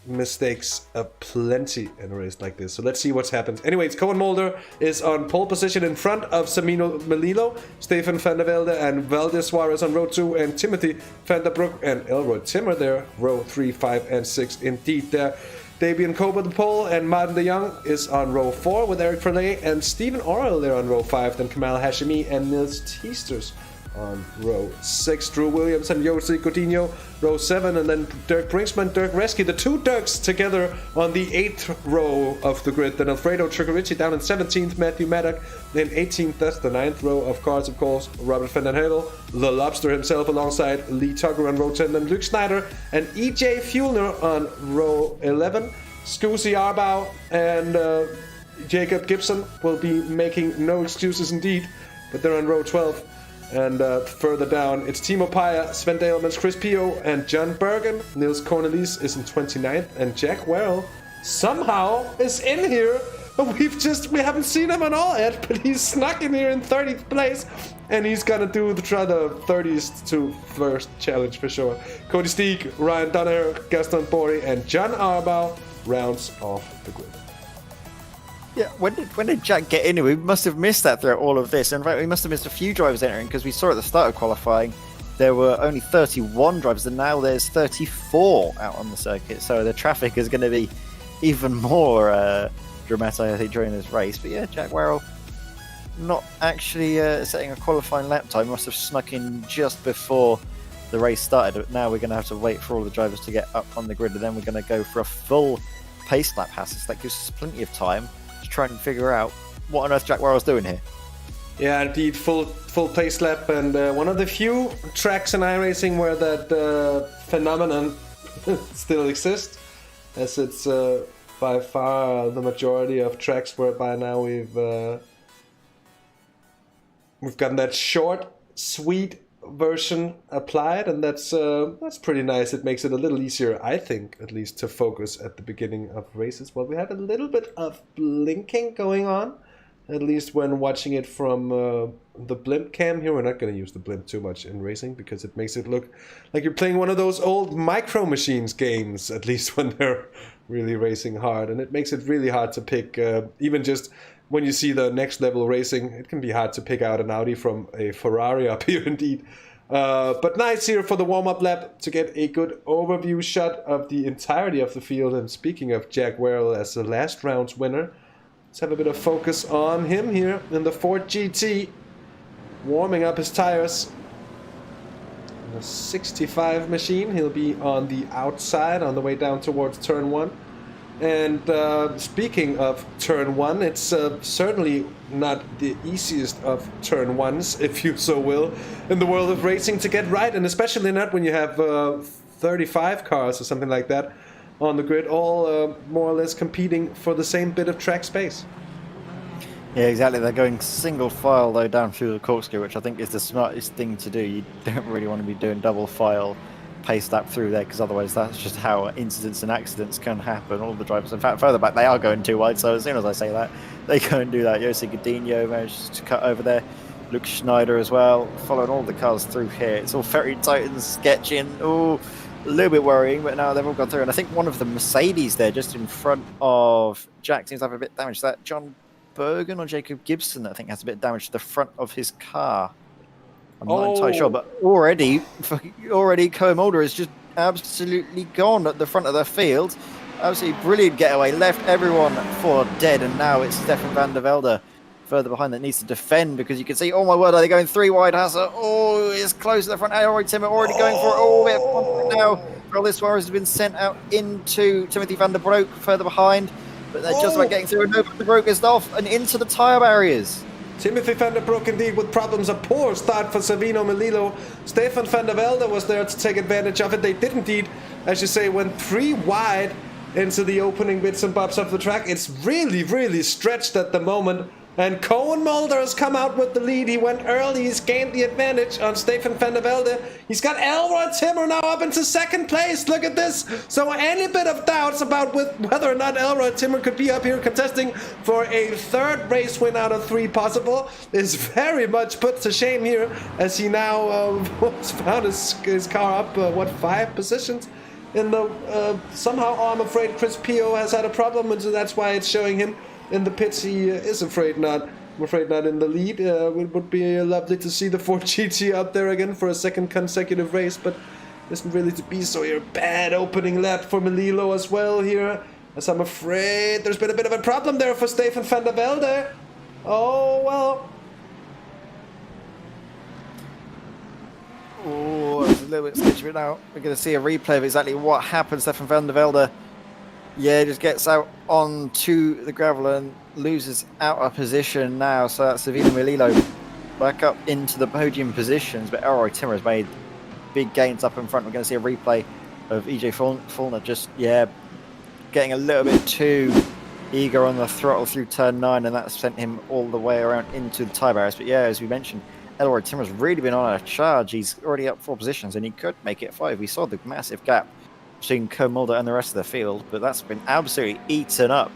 mistakes aplenty in a race like this. So let's see what's happened. Anyways, Koen Mulder is on pole position in front of Savino Melillo, Stefan van der Velde and Valdes Suarez on row 2, and Timothy van der Broek and Elroy Timmer there, row 3, 5 and 6 indeed there. Davian Cope at the pole, and Martin de Jong is on row 4 with Eric Verlet and Stephen Orrell there on row 5, then Kamal Hashemi and Nils Teesters on row 6, Drew Williams and Jose Coutinho, row 7, and then Dirk Brinksman, Dirk Reski, the two Dirks together on the 8th row of the grid. Then Alfredo Tricorici down in 17th, Matthew Maddock in 18th, that's the 9th row of cars, of course, Robert van den Heuvel, the Lobster himself alongside Lee Tugger on row 10, then Luke Snyder and EJ Fuellner on row 11, Scusi Arbau and Jacob Gibson will be making no excuses indeed, but they're on row 12. And further down, it's Timo Paya, Sven Dalemans, Chris Pio, and John Bergen. Niels Cornelis is in 29th, and Jack Werrell somehow is in here. We haven't seen him at all yet, but he's snuck in here in 30th place, and he's gonna do the 30th to first challenge for sure. Cody Steeg, Ryan Donner, Gaston Bori, and John Arbau rounds off the grid. Yeah, when did Jack get in? We must have missed that throughout all of this. In fact, we must have missed a few drivers entering, because we saw at the start of qualifying there were only 31 drivers, and now there's 34 out on the circuit. So the traffic is going to be even more dramatic, I think, during this race. But yeah, Jack Werrell not actually setting a qualifying lap time. Must have snuck in just before the race started. But now we're going to have to wait for all the drivers to get up on the grid, and then we're going to go for a full pace lap, Hasse. So that gives us plenty of time to try and figure out what on earth Jack Werrell's doing here. Yeah, indeed, full pace lap, and one of the few tracks in iRacing where that phenomenon still exists, as it's by far the majority of tracks where by now we've gotten that short, sweet version applied, and that's pretty nice. It makes it a little easier, I think, at least, to focus at the beginning of races. Well, we have a little bit of blinking going on, at least when watching it from the blimp cam here. We're not going to use the blimp too much in racing, because it makes it look like you're playing one of those old Micro Machines games, at least when they're really racing hard, and it makes it really hard to pick, even just when you see the next level racing, it can be hard to pick out an Audi from a Ferrari up here indeed. But nice here for the warm-up lap to get a good overview shot of the entirety of the field. And speaking of Jack Werrell as the last round's winner, let's have a bit of focus on him here in the Ford GT, warming up his tires. a 65 machine. He'll be on the outside on the way down towards turn 1. And speaking of turn 1, it's certainly not the easiest of turn 1s, if you so will, in the world of racing to get right, and especially not when you have 35 cars or something like that on the grid, all more or less competing for the same bit of track space. Yeah, exactly. They're going single file though down through the corkscrew, which I think is the smartest thing to do. You don't really want to be doing double file pace lap through there, because otherwise that's just how incidents and accidents can happen. All the drivers, in fact, further back they are going too wide, so as soon as I say that, they go and do that. Jose Godinho managed to cut over there. Luke Schneider as well, following all the cars through here. It's all very tight and sketchy, and a little bit worrying, but now they've all gone through. And I think one of the Mercedes there, just in front of Jack, seems to have a bit of damage. Is that John Bergen or Jacob Gibson that I think has a bit of damage to the front of his car? I'm not entirely sure, but already Cohen Mulder is just absolutely gone at the front of the field. Absolutely brilliant getaway, left everyone for dead, and now it's Stefan van der Velde further behind that needs to defend, because you can see, oh my word, are they going 3 wide? Hasse, it's close to the front. Elroy Timmer already going for it. Oh, bit of now. Carlos Suarez has been sent out into Timothy van der Broek further behind, but they're just about getting through, and Van der Broek is off and into the tyre barriers. Timothy van der Broek indeed with problems. A poor start for Savino Melillo. Stefan van der Velde was there to take advantage of it. They did indeed, as you say, went 3 wide into the opening bits and bobs of the track. It's really, really stretched at the moment. And Cohen Mulder has come out with the lead. He went early. He's gained the advantage on Stefan van der Velde. He's got Elroy Timmer now up into 2nd place. Look at this. So any bit of doubts about whether or not Elroy Timmer could be up here contesting for a 3rd race win out of 3 possible is very much put to shame here, as he now found his car up, 5 positions in the... somehow, I'm afraid Chris Pio has had a problem, and so that's why it's showing him in the pits. He is afraid not in the lead. It would be lovely to see the Ford GT up there again for a 2nd consecutive race, but isn't really to be so here. Bad opening lap for Melillo as well here, as I'm afraid there's been a bit of a problem there for Stefan van der Velde. Oh well. Oh, it's a little bit sketchy now. We're going to see a replay of exactly what happened. Stefan van der Velde, just gets out onto the gravel and loses out of position now. So that's Savino Melillo back up into the podium positions. But Elroy Timmer has made big gains up in front. We're going to see a replay of EJ Fulner just, getting a little bit too eager on the throttle through turn 9. And that sent him all the way around into the tie barriers. But as we mentioned, Elroy Timmer's really been on a charge. He's already up 4 positions and he could make it 5. We saw the massive gap between Cohen Mulder and the rest of the field, but that's been absolutely eaten up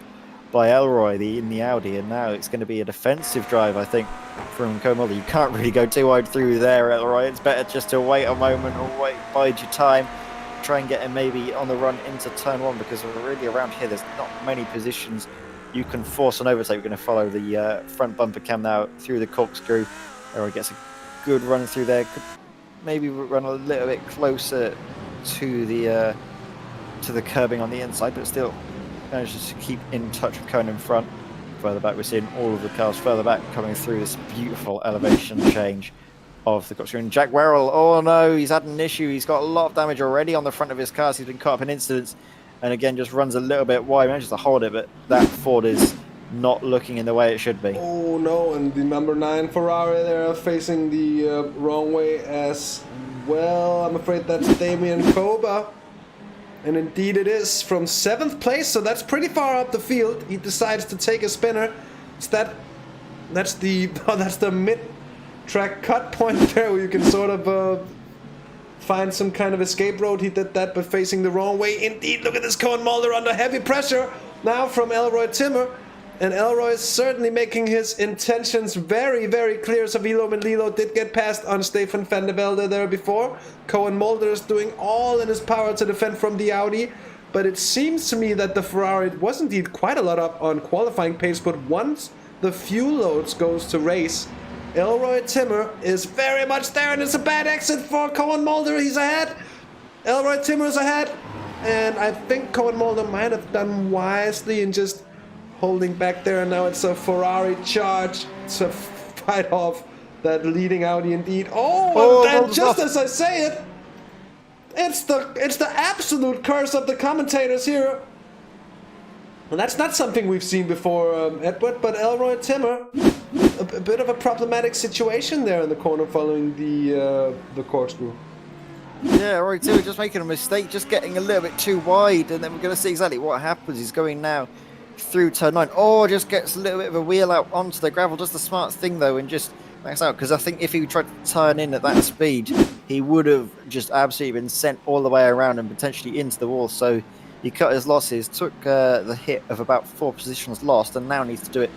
by Elroy in the Audi, and now it's going to be a defensive drive, I think, from Cohen Mulder. You can't really go too wide through there, Elroy. It's better just to wait a moment or bide your time, try and get him maybe on the run into turn 1, because really around here there's not many positions you can force an overtake. We're going to follow the front bumper cam now through the corkscrew. Elroy gets a good run through there, could maybe run a little bit closer to the curbing on the inside, but still manages to keep in touch with Cohen in front. Further back, we're seeing all of the cars further back coming through this beautiful elevation change of the Corkscrew. And Jack Werrell, oh no, he's had an issue. He's got a lot of damage already on the front of his cars. He's been caught up in incidents, and again just runs a little bit wide. Manages to hold it, but that Ford is not looking in the way it should be. Oh no, and the number 9 Ferrari there facing the wrong way as well. I'm afraid that's Damian Koba. And indeed it is, from 7th place, so that's pretty far up the field. He decides to take a spinner. That's the mid-track cut point there, where you can sort of find some kind of escape road. He did that, but facing the wrong way. Indeed, look at this Cohen Mulder under heavy pressure now from Elroy Timmer. And Elroy is certainly making his intentions very, very clear. Savino Melillo did get past on Stefan van der Velde there before. Cohen Mulder is doing all in his power to defend from the Audi. But it seems to me that the Ferrari was indeed quite a lot up on qualifying pace. But once the fuel loads goes to race, Elroy Timmer is very much there. And it's a bad exit for Cohen Mulder. He's ahead. Elroy Timmer is ahead. And I think Cohen Mulder might have done wisely in just holding back there, and now it's a Ferrari charge to fight off that leading Audi indeed. And just as I say it, it's the absolute curse of the commentators here. And that's not something we've seen before, Edward, but Elroy Timmer, a bit of a problematic situation there in the corner following the corkscrew. Yeah, right, too. Just making a mistake, just getting a little bit too wide, and then we're going to see exactly what happens. He's going now through turn 9. Oh, just gets a little bit of a wheel out onto the gravel. Does the smart thing, though, and just max out. Because I think if he tried to turn in at that speed, he would have just absolutely been sent all the way around and potentially into the wall. So he cut his losses, took the hit of about 4 positions lost, and now needs to do it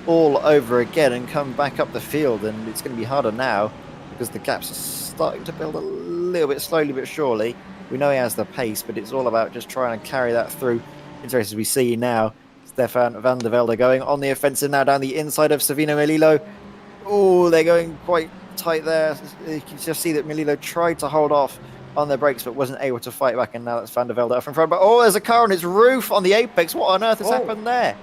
all over again and come back up the field. And it's going to be harder now because the gaps are starting to build a little bit slowly but surely. We know he has the pace, but it's all about just trying to carry that through into races. We see now Stefan van der Velde going on the offensive now down the inside of Savino Melillo. Oh, they're going quite tight there. You can just see that Melillo tried to hold off on their brakes but wasn't able to fight back, and now that's van der Velde up in front. But oh, there's a car on its roof on the apex. What on earth has happened there?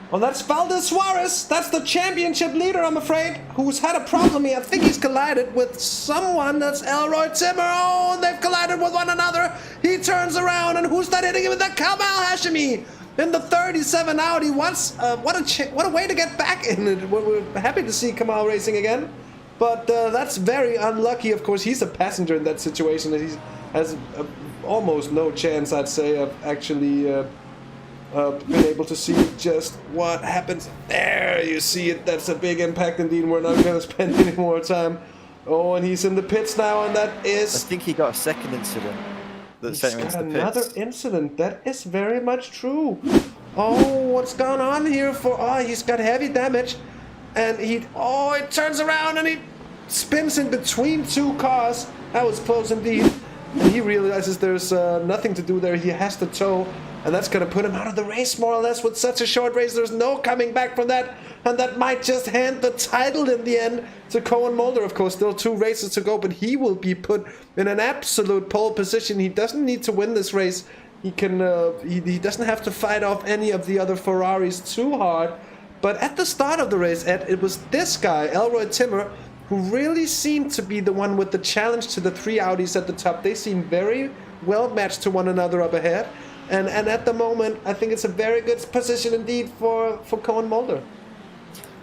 Well, that's Valdez Suarez. That's the championship leader, I'm afraid, who's had a problem here. I think he's collided with someone. That's Elroy Timmer. Oh, and they've collided with one another. He turns around, and who's that hitting him with that? Kamal Hashimi in the 37 Audi. What a way to get back in it. We're happy to see Kamal racing again. But that's very unlucky. Of course, he's a passenger in that situation. He has almost no chance, I'd say, of actually been able to see just what happens. There, you see it. That's a big impact indeed. We're not going to spend any more time. Oh, and he's in the pits now, and that is... I think he got a second incident that sent him into the pits. Another incident. That is very much true. Oh, what's going on here for... Oh, he's got heavy damage. And he... Oh, it turns around and he spins in between 2 cars. That was close indeed. And he realizes there's nothing to do there. He has to tow. And that's going to put him out of the race, more or less, with such a short race. There's no coming back from that. And that might just hand the title in the end to Koen Mulder. Of course, still 2 races to go, but he will be put in an absolute pole position. He doesn't need to win this race. He can. He doesn't have to fight off any of the other Ferraris too hard. But at the start of the race, Ed, it was this guy, Elroy Timmer, who really seemed to be the one with the challenge to the 3 Audis at the top. They seem very well matched to one another up ahead. And at the moment, I think it's a very good position indeed for Koen Mulder.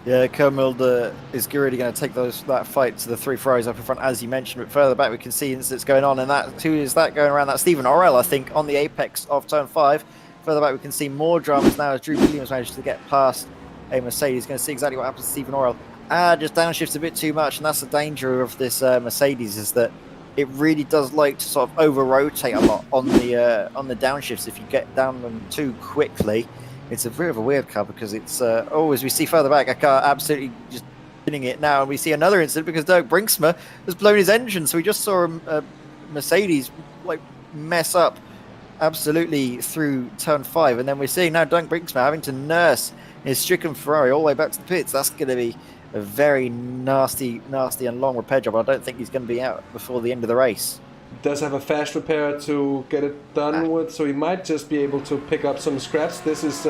Yeah, Koen Mulder is really going to take that fight to the 3 Ferraris up in front, as you mentioned. But further back, we can see incidents going on. And who is that going around? That's Stephen Orell, I think, on the apex of turn 5. Further back, we can see more dramas now as Drew Williams managed to get past a Mercedes. Going to see exactly what happens to Stephen Orell. Just downshifts a bit too much, and that's the danger of this Mercedes, is that it really does like to sort of over-rotate a lot on the downshifts. If you get down them too quickly, it's a bit of a weird car, because it's as we see further back, a car absolutely just spinning it now, and we see another incident because Dirk Brinksma has blown his engine. So we just saw a Mercedes like mess up absolutely through turn 5, and then we're seeing now Dirk Brinksma having to nurse his stricken Ferrari all the way back to the pits. That's going to be a very nasty and long repair job. I don't think he's going to be out before the end of the race. Does have a fast repair to get it done with, so he might just be able to pick up some scraps. This is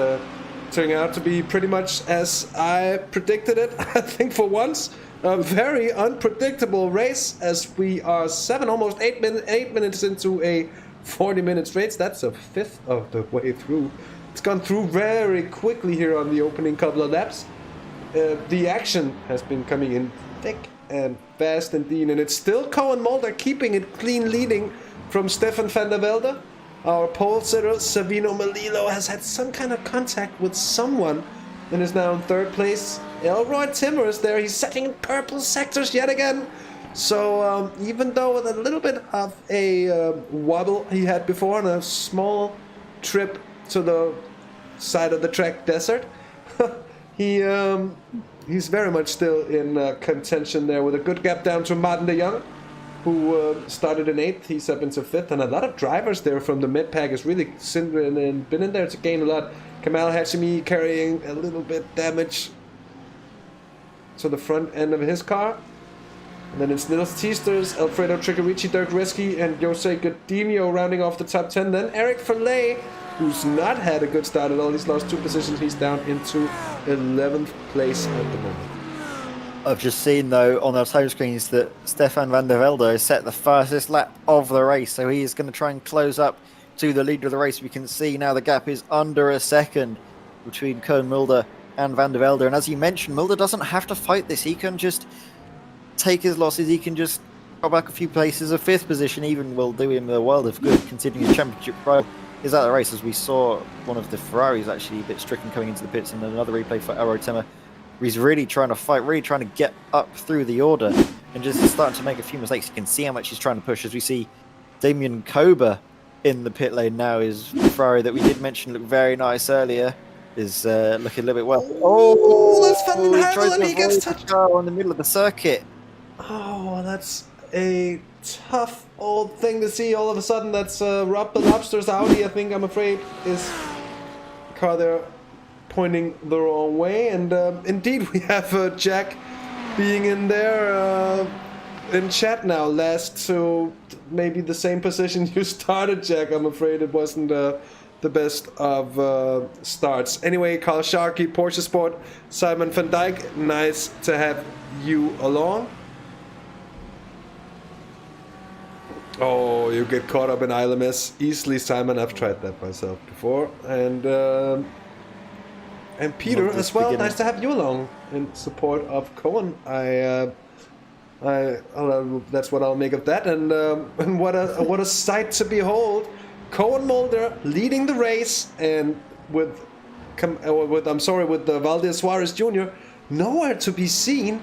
turning out to be pretty much as I predicted it. I think for once, a very unpredictable race, as we are almost 8 minutes into a 40 minutes race. That's a fifth of the way through. It's gone through very quickly here on the opening couple of laps. The action has been coming in thick and fast indeed, and it's still Koen Mulder keeping it clean, leading from Stefan van der Velde. Our pole sitter Savino Melillo has had some kind of contact with someone and is now in 3rd place. Elroy Timmer is there. He's setting in purple sectors yet again. So even though with a little bit of a wobble he had before on a small trip to the side of the track desert, he's very much still in contention there, with a good gap down to Martin de Jong, who started in 8th. He's up into 5th, and a lot of drivers there from the mid pack has really been in there to gain a lot. Kamal Hashimi carrying a little bit damage to the front end of his car. And then it's Nils Teasters, Alfredo Tricarici, Dirk Risky, and Jose Godinho rounding off the top 10. Then Eric Verley, who's not had a good start at all. He's lost 2 positions. He's down into 11th place at the moment. I've just seen, though, on our time screens that Stefan van der Velde has set the fastest lap of the race. So he is going to try and close up to the leader of the race. We can see now the gap is under a second between Koen Mulder and van der Velde. And as you mentioned, Mulder doesn't have to fight this. He can just take his losses. He can just go back a few places. A 5th position even will do him a world of good, considering his championship ride is out of the race. As we saw one of the Ferraris actually a bit stricken coming into the pits, and another replay for Elroy Timmer. He's really trying to fight, really trying to get up through the order, and just starting to make a few mistakes. You can see how much he's trying to push, as we see Damien Kober in the pit lane now. His Ferrari that we did mention looked very nice earlier is looking a little bit well. Oh, that's Van den Heuvel, and he gets touched in the middle of the circuit. Oh, that's a tough old thing to see. All of a sudden, that's Rob the Lobster's Audi, I think, I'm afraid, is the car there pointing the wrong way. And indeed, we have Jack being in there in chat now, last to maybe the same position you started, Jack. I'm afraid it wasn't the best of starts. Anyway, Carl Sharkey, Porsche Sport, Simon van Dijk, nice to have you along. Oh, you get caught up in ILMS easily, Simon. I've tried that myself before. And Peter as well. Nice to have you along in support of Cohen. That's what I'll make of that. And what a sight to behold. Koen Mulder leading the race, and with Valdez Suarez Jr. nowhere to be seen.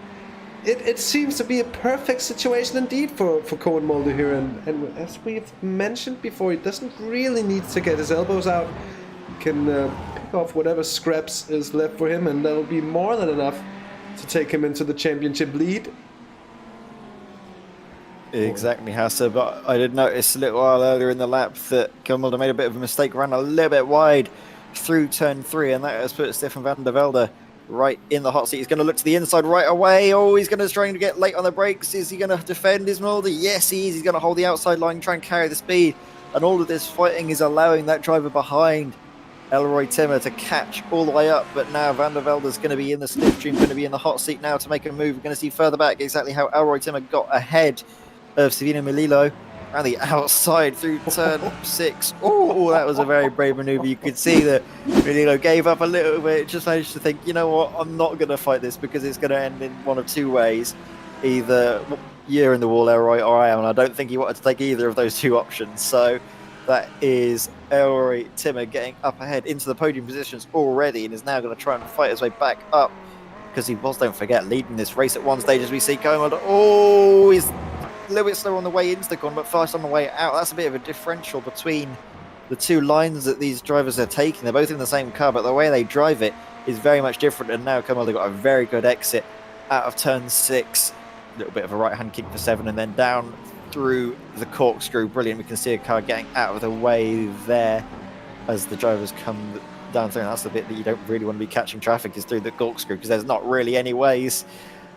It seems to be a perfect situation indeed for Koen Mulder here, and as we've mentioned before, he doesn't really need to get his elbows out. He can pick off whatever scraps is left for him, and that'll be more than enough to take him into the championship lead. Exactly, Hasse, but I did notice a little while earlier in the lap that Koen Mulder made a bit of a mistake, ran a little bit wide through turn 3, and that has put Stefan van der Velde right in the hot seat. He's going to look to the inside right away. Oh, he's going to try and get late on the brakes. Is he going to defend his Mulder? Yes, he is. He's going to hold the outside line, try and carry the speed, and all of this fighting is allowing that driver behind, Elroy Timmer, to catch all the way up. But now van der Velde's going to be in the slipstream, going to be in the hot seat now to make a move. We're going to see further back exactly how Elroy Timmer got ahead of Savino Melillo around the outside through turn 6. Oh, that was a very brave maneuver. You could see that Melillo gave up a little bit, just managed to think, you know what, I'm not going to fight this because it's going to end in one of two ways. Either you're in the wall, Elroy, or I am, and I don't think he wanted to take either of those two options. So that is Elroy Timmer getting up ahead into the podium positions already, and is now going to try and fight his way back up, because he was, don't forget, leading this race at one stage, as we see Koen. Oh, he's a little bit slower on the way into the corner, but fast on the way out. That's a bit of a differential between the two lines that these drivers are taking. They're both in the same car, but the way they drive it is very much different. And now Koen got a very good exit out of turn 6. A little bit of a right-hand kick for 7, and then down through the corkscrew. Brilliant. We can see a car getting out of the way there as the drivers come down through. And that's the bit that you don't really want to be catching traffic, is through the corkscrew, because there's not really any ways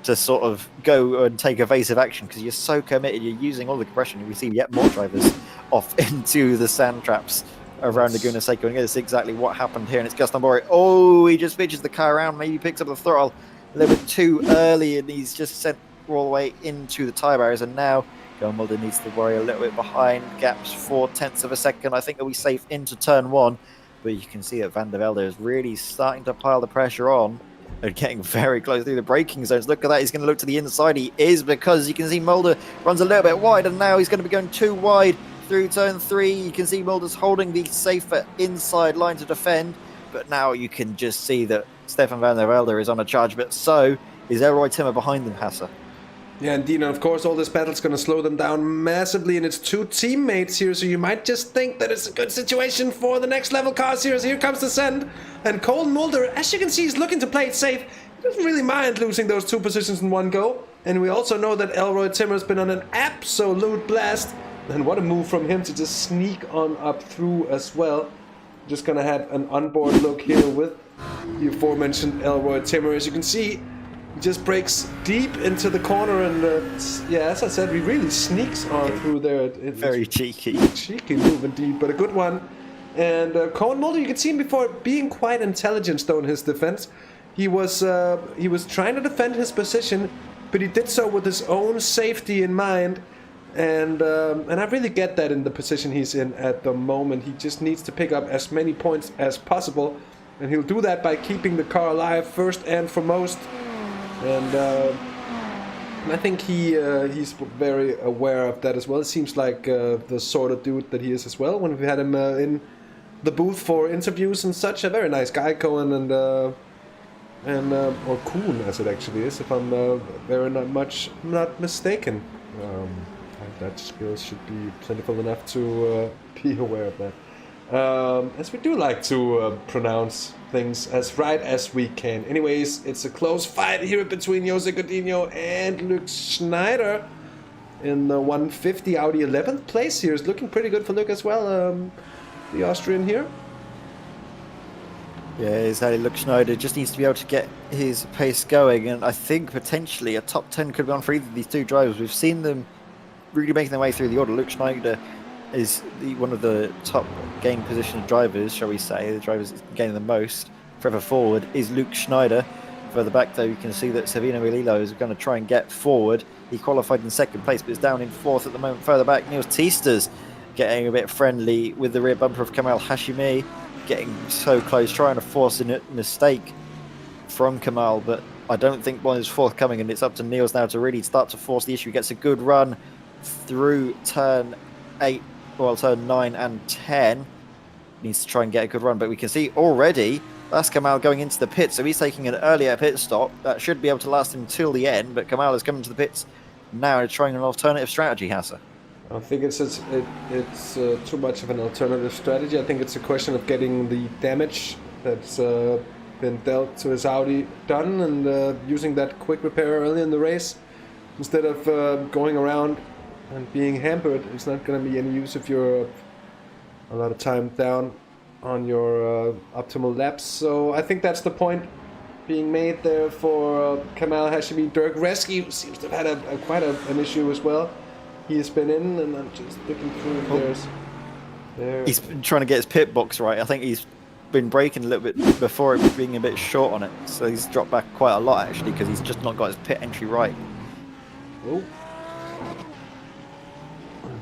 to sort of go and take evasive action, because you're so committed, you're using all the compression. We see yet more drivers off into the sand traps around Laguna Seca, and that's exactly what happened here. And it's Gaston Boré. Oh, he just pitches the car around, maybe picks up the throttle a little bit too early, and he's just sent all the way into the tyre barriers. And now Koen Mulder needs to worry a little bit behind, gaps 0.4 of a second. I think he'll be safe into turn 1, but you can see that van der Velde is really starting to pile the pressure on. They're getting very close through the braking zones. Look at that. He's going to look to the inside. He is, because you can see Mulder runs a little bit wide, and now he's going to be going too wide through turn 3. You can see Mulder's holding the safer inside line to defend, but now you can just see that Stefan van der Velde is on a charge, but so is Elroy Timmer behind them, Hasse. Yeah, indeed, and of course all this battle's going to slow them down massively, and it's two teammates here, so you might just think that it's a good situation for the next level cars here. So here comes the send, and Koen Mulder, as you can see, is looking to play it safe. He doesn't really mind losing those two positions in one go, and we also know that Elroy Timmer's been on an absolute blast, and what a move from him to just sneak on up through as well. Just going to have an onboard look here with the aforementioned Elroy Timmer. As you can see, he just breaks deep into the corner, and yeah, as I said, he really sneaks on through there. Very cheeky. Cheeky move indeed, but a good one. And Koen Mulder, you could see him before being quite intelligent, though, in his defense. he was trying to defend his position, but he did so with his own safety in mind. And I really get that in the position he's in at the moment. He just needs to pick up as many points as possible, and he'll do that by keeping the car alive first and foremost. And I think he's very aware of that as well. It seems like the sort of dude that he is as well. When we had him in the booth for interviews and such, a very nice guy, Cohen, or Kuhn as it actually is, if I'm not mistaken. That skills should be plentiful enough to be aware of that. As we do like to pronounce things as right as we can. Anyways, it's a close fight here between Jose Godinho and Luke Schneider in the 150 Audi 11th place here. Is looking pretty good for Luke as well, the Austrian here. Yeah, exactly. Luke Schneider just needs to be able to get his pace going, and I think potentially a top 10 could be on for either of these two drivers. We've seen them really making their way through the order. Luke Schneider is one of the top gain position drivers, shall we say. The drivers gaining the most. Further forward is Luke Schneider. Further back, though, you can see that Savino Melillo is going to try and get forward. He qualified in second place, but is down in fourth at the moment. Further back, Niels Teesters getting a bit friendly with the rear bumper of Kamal Hashimi, getting so close, trying to force a mistake from Kamal, but I don't think one is forthcoming, and it's up to Niels now to really start to force the issue. He gets a good run through turn 9 and 10. Needs to try and get a good run, but we can see already that's Kamal going into the pit, so he's taking an earlier pit stop. That should be able to last until the end, but Kamal is coming to the pits now and trying an alternative strategy, Hasse. I don't think it's too much of an alternative strategy. I think it's a question of getting the damage that's been dealt to his Audi done, and using that quick repair early in the race instead of going around and being hampered. It's not going to be any use if you're a lot of time down on your optimal laps. So I think that's the point being made there for Kamal Hashimi. Dirk Rescue seems to have had quite an issue as well. He has been in, and I'm just looking through. He's been trying to get his pit box right. I think he's been braking a little bit before it, being a bit short on it. So he's dropped back quite a lot actually, because he's just not got his pit entry right. Oh.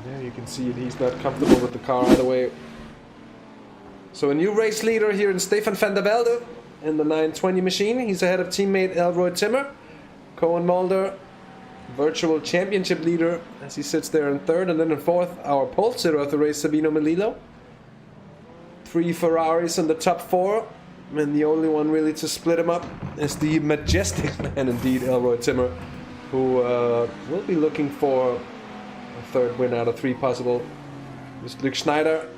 There you can see it. He's not comfortable with the car either way. So a new race leader here in Stefan van der Velde in the 920 machine. He's ahead of teammate Elroy Timmer. Cohen Mulder, virtual championship leader, as he sits there in third, and then in fourth, our pole sitter of the race, Savino Melillo. 3 Ferraris in the top 4, and the only one really to split him up is the majestic man indeed, Elroy Timmer, who will be looking for a third win out of 3 possible. This Luke Schneider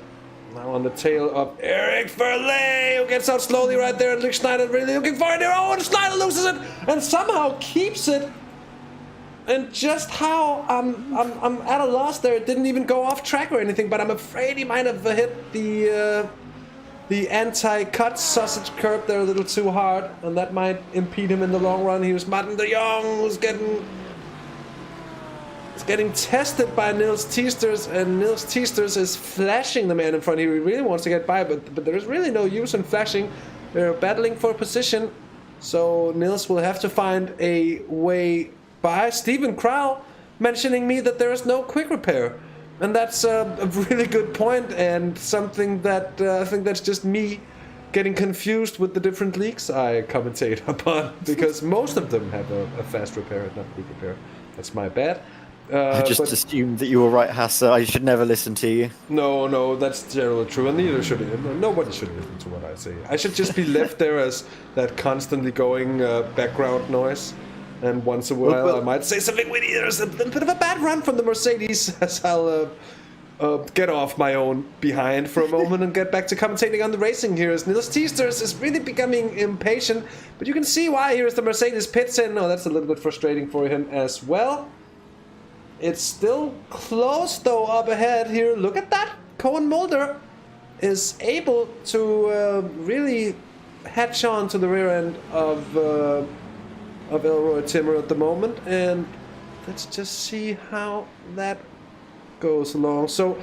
now on the tail of Eric Verley, who gets out slowly right there, and Luke Schneider really looking for it. Oh, and Schneider loses it and somehow keeps it. And just how I'm at a loss there. It didn't even go off track or anything, but I'm afraid he might have hit the anti-cut sausage curb there a little too hard, and that might impede him in the long run. Here's Martin de Jong, who's getting tested by Niels Teesters, and Niels Teesters is flashing the man in front here. He really wants to get by, but there's really no use in flashing. They're battling for position, so Niels will have to find a way by. Stephen Crow mentioning me that there is no quick repair, and that's a really good point, and something that I think that's just me getting confused with the different leagues I commentate upon, because most of them have a fast repair, not quick repair. That's my bad. I just assumed that you were right, Hasse. I should never listen to you. No, that's generally true, and neither should nobody should listen to what I say. I should just be left there as that constantly going background noise. And once in a while, I might say something witty. There's a little bit of a bad run from the Mercedes, as I'll get off my own behind for a moment and get back to commentating on the racing here. As Niels Teesters is really becoming impatient, but you can see why. Here's the Mercedes pits in. Oh, that's a little bit frustrating for him as well. It's still close, though, up ahead here. Look at that. Cohen Mulder is able to really hatch on to the rear end of Elroy Timmer at the moment, and let's just see how that goes along. So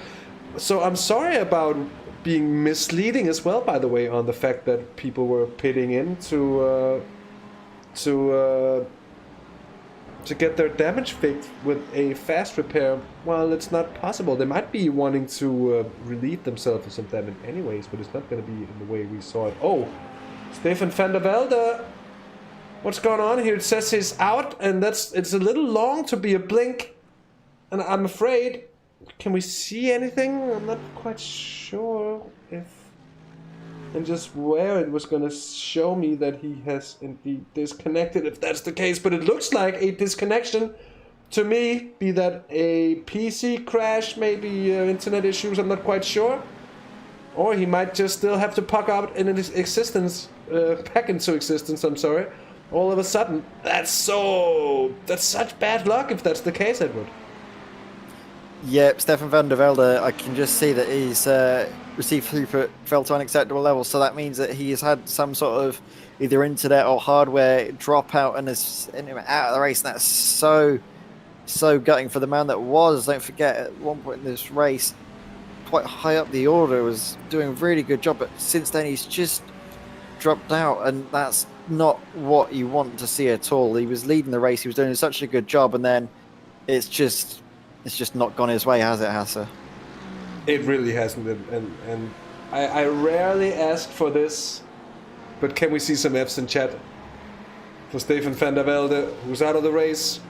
I'm sorry about being misleading as well, by the way, on the fact that people were pitting in to to get their damage fixed with a fast repair. Well, it's not possible. They might be wanting to relieve themselves of some damage anyways, but it's not going to be in the way we saw it. Oh, Stefan van der Velde. What's going on here? It says he's out, and it's a little long to be a blink. And I'm afraid, can we see anything? I'm not quite sure if and just where it was gonna show me that he has indeed disconnected, if that's the case. But it looks like a disconnection to me, be that a PC crash, maybe internet issues, I'm not quite sure. Or he might just still have to puck out in existence, back into existence, I'm sorry. All of a sudden. That's such bad luck if that's the case, Edward. Yep, Stefan van der Velde, I can just see that he's received throughput fell to unacceptable levels, so that means that he has had some sort of either internet or hardware dropout and is out of the race, and that's so gutting for the man that was, don't forget, at one point in this race, quite high up the order, was doing a really good job, but since then he's just dropped out, and that's not what you want to see at all. He was leading the race, he was doing such a good job, and then it's just not gone his way, has it, Hasse? It really hasn't, and I rarely ask for this, but can we see some Fs in chat for Stefan van der Velde, who's out of the race?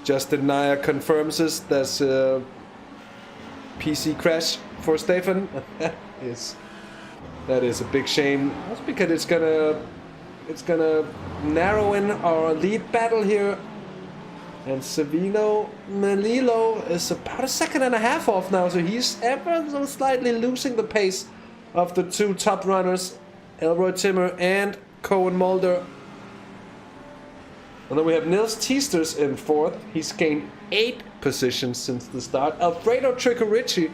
Justin Nair confirms this. There's a PC crash for Stefan. That is a big shame. That's because it's gonna narrow in our lead battle here. And Savino Melillo is about a second and a half off now, so he's ever so slightly losing the pace of the two top runners, Elroy Timmer and Cohen Mulder. And then we have Nils Teesters in fourth. He's gained 8 positions since the start. Alfredo Tricorici,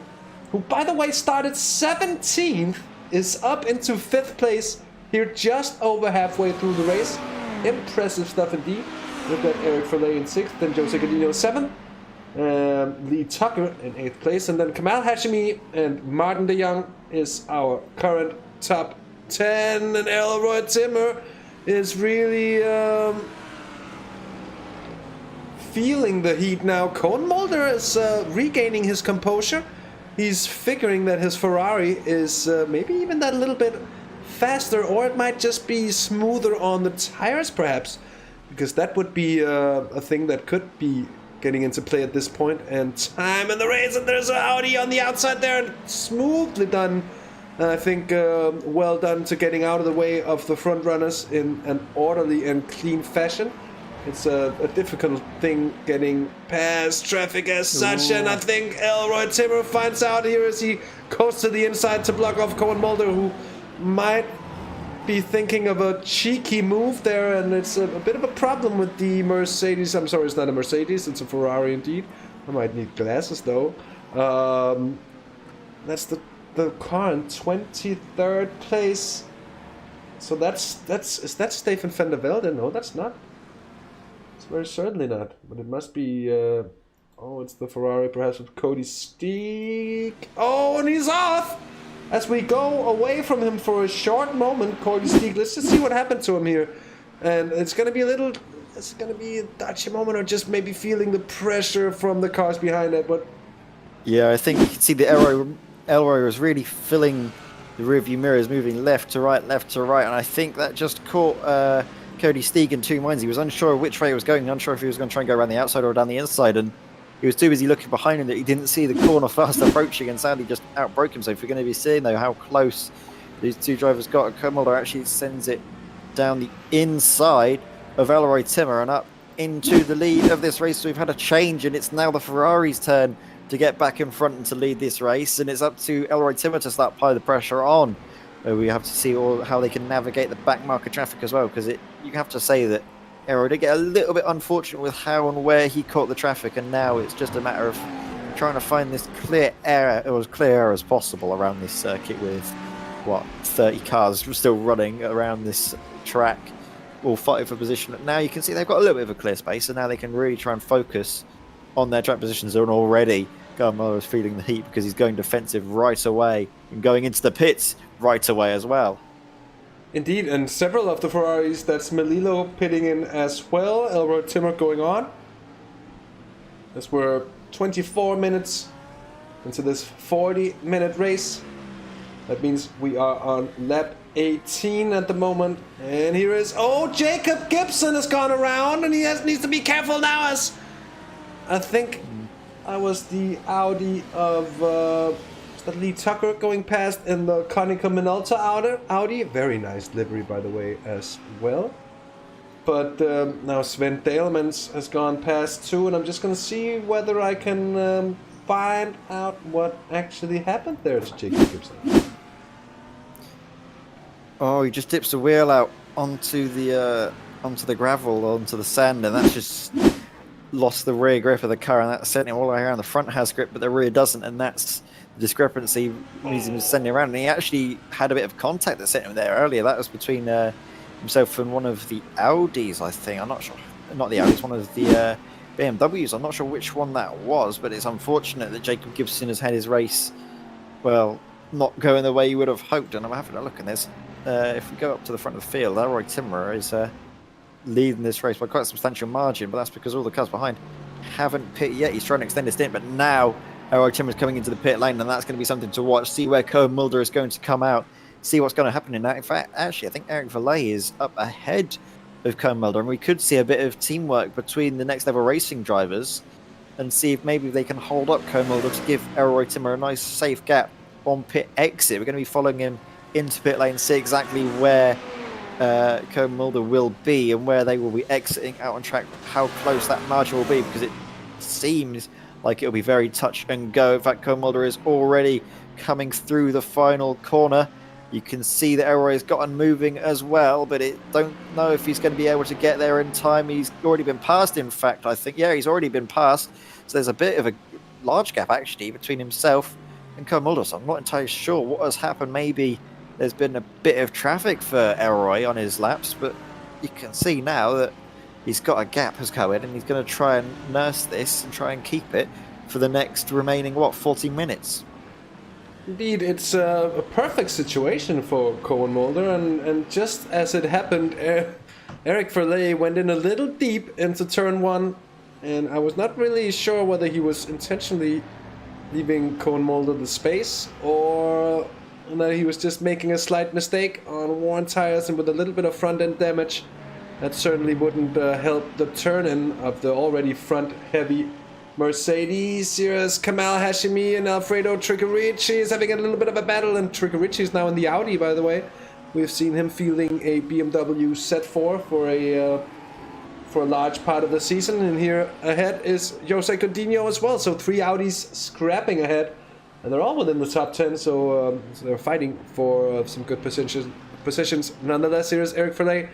who by the way started 17th, is up into 5th place here just over halfway through the race. Impressive stuff indeed. We've got Eric Verley in 6th, then Jose Cadino 7th, Lee Tucker in 8th place, and then Kamal Hashimi and Martin de Jong is our current top 10, and Elroy Timmer is really feeling the heat now. Cohen Mulder is regaining his composure. He's figuring that his Ferrari is maybe even that little bit faster, or it might just be smoother on the tires perhaps, because that would be a thing that could be getting into play at this point. And time in the race, and there's an Audi on the outside there, and smoothly done. I think well done to getting out of the way of the front runners in an orderly and clean fashion. It's a difficult thing getting past traffic as such. Ooh. And I think Elroy Timmer finds out here as he goes to the inside to block off Cohen Mulder, who might be thinking of a cheeky move there, and it's a bit of a problem with the Mercedes. I'm sorry, it's not a Mercedes, it's a Ferrari indeed. I might need glasses though. That's the car in 23rd place. So is that Stefan van der Velde? No, that's not. It's very certainly not. But it must be. It's the Ferrari, perhaps with Cody Steek. Oh, and he's off. As we go away from him for a short moment, Cody Steek, let's just see what happened to him here. And it's going to be a dodgy moment, or just maybe feeling the pressure from the cars behind it. But yeah, I think you can see the Elroy was really filling the rearview mirrors, moving left to right, and I think that just caught Cody Steek in two minds. He was unsure which way he was going, unsure if he was going to try and go around the outside or down the inside, and he was too busy looking behind him that he didn't see the corner fast approaching, and sadly just outbroke himself. We're going to be seeing, though, how close these two drivers got. Mulder actually sends it down the inside of Elroy Timmer and up into the lead of this race. So we've had a change, and it's now the Ferrari's turn to get back in front and to lead this race, and it's up to Elroy Timmer to start applying the pressure on. We have to see how they can navigate the back market traffic as well, because you have to say that Elroy did get a little bit unfortunate with how and where he caught the traffic, and now it's just a matter of trying to find this clear air, or as clear air as possible around this circuit with, 30 cars still running around this track, all fighting for position. Now you can see they've got a little bit of a clear space, and now they can really try and focus on their track positions. And already Garmolo is feeling the heat because he's going defensive right away and going into the pits right away as well. Indeed, and several of the Ferraris, that's Melillo pitting in as well, Elroy Timmer going on. As we're 24 minutes into this 40-minute race. That means we are on lap 18 at the moment. And here is, Jacob Gibson has gone around, and he needs to be careful now, as I think I was the Audi of Lee Tucker going past in the Konica Minolta Audi. Very nice livery, by the way, as well. But now Sven Dalemans has gone past too, and I'm just going to see whether I can find out what actually happened there to Jacob Gibson. Oh, he just dips the wheel out onto the gravel, onto the sand, and that's just lost the rear grip of the car, and that sent him all the way around. The front has grip, but the rear doesn't, and that's the discrepancy means him sending around. And he actually had a bit of contact that sent him there earlier. That was between himself and one of the Audis, I think. I'm not sure. Not the Audis, one of the BMWs. I'm not sure which one that was, but it's unfortunate that Jacob Gibson has had his race, well, not going the way you would have hoped. And I'm having a look at this. If we go up to the front of the field, Elroy Timmer is leading this race by quite a substantial margin, but that's because all the cars behind haven't pit yet. He's trying to extend his stint, but now Elroy Timmer is coming into the pit lane, and that's going to be something to watch. See where Koen Mulder is going to come out. See what's going to happen in that. In fact, actually, I think Eric Verlet is up ahead of Koen Mulder, and we could see a bit of teamwork between the next level racing drivers and see if maybe they can hold up Koen Mulder to give Elroy Timmer a nice safe gap on pit exit. We're going to be following him into pit lane, see exactly where Koen Mulder will be and where they will be exiting out on track, how close that margin will be, because it seems like it'll be very touch and go. In fact, Koen Mulder is already coming through the final corner. You can see that Elroy has gotten moving as well, but don't know if he's going to be able to get there in time. He's already been passed, in fact, I think. Yeah, he's already been passed. So there's a bit of a large gap, actually, between himself and Koen Mulder. So I'm not entirely sure what has happened. Maybe there's been a bit of traffic for Elroy on his laps, but you can see now that he's got a gap as Cohen, and he's going to try and nurse this and try and keep it for the next remaining, 14 minutes. Indeed, it's a perfect situation for Koen Mulder, and just as it happened, Eric Verlet went in a little deep into turn one, and I was not really sure whether he was intentionally leaving Koen Mulder the space, or that he was just making a slight mistake on worn tires and with a little bit of front end damage. That certainly wouldn't help the turn-in of the already front-heavy Mercedes. Here's Kamal Hashimi and Alfredo Tricarici is having a little bit of a battle, and Tricarici is now in the Audi, by the way. We've seen him fielding a BMW Z4 for a large part of the season, and here ahead is Jose Coutinho as well. So 3 Audis scrapping ahead, and they're all within the top 10, so they're fighting for some good positions. Nonetheless, here's Eric Verlet,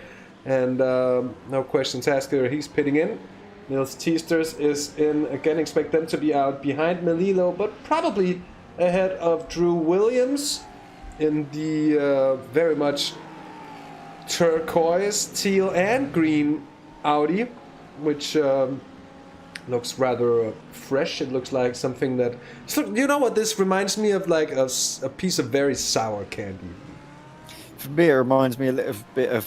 and no questions asked here. He's pitting in. Nils Teesters is in. Again, expect them to be out behind Melillo, but probably ahead of Drew Williams in the very much turquoise, teal, and green Audi, which looks rather fresh. It looks like something that... So, you know what this reminds me of? Like a piece of very sour candy. For me, it reminds me a little bit of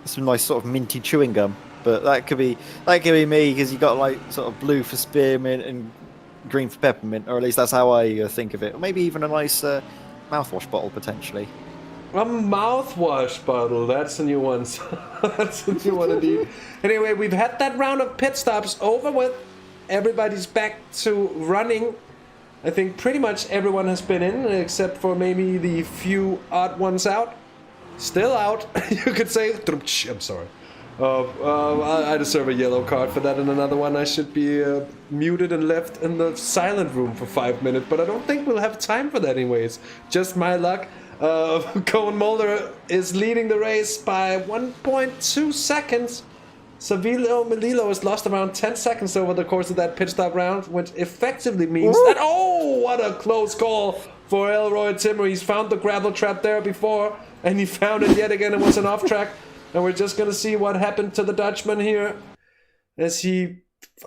some nice sort of minty chewing gum. But that could be me, because you got like sort of blue for spearmint and green for peppermint, or at least that's how I think of it. Or maybe even a nice mouthwash bottle potentially. A mouthwash bottle, that's a new one. That's a new one indeed. Anyway, we've had that round of pit stops over with. Everybody's back to running. I think pretty much everyone has been in, except for maybe the few odd ones out. Still out, you could say. I'm sorry. I deserve a yellow card for that, and another one I should be muted and left in the silent room for 5 minutes, but I don't think we'll have time for that anyways. Just my luck. Koen Mulder is leading the race by 1.2 seconds. Melillo has lost around 10 seconds over the course of that pit stop round, which effectively means that... Oh, what a close call for Elroy Timmer. He's found the gravel trap there before, and he found it yet again. It was an off track. And we're just going to see what happened to the Dutchman here. As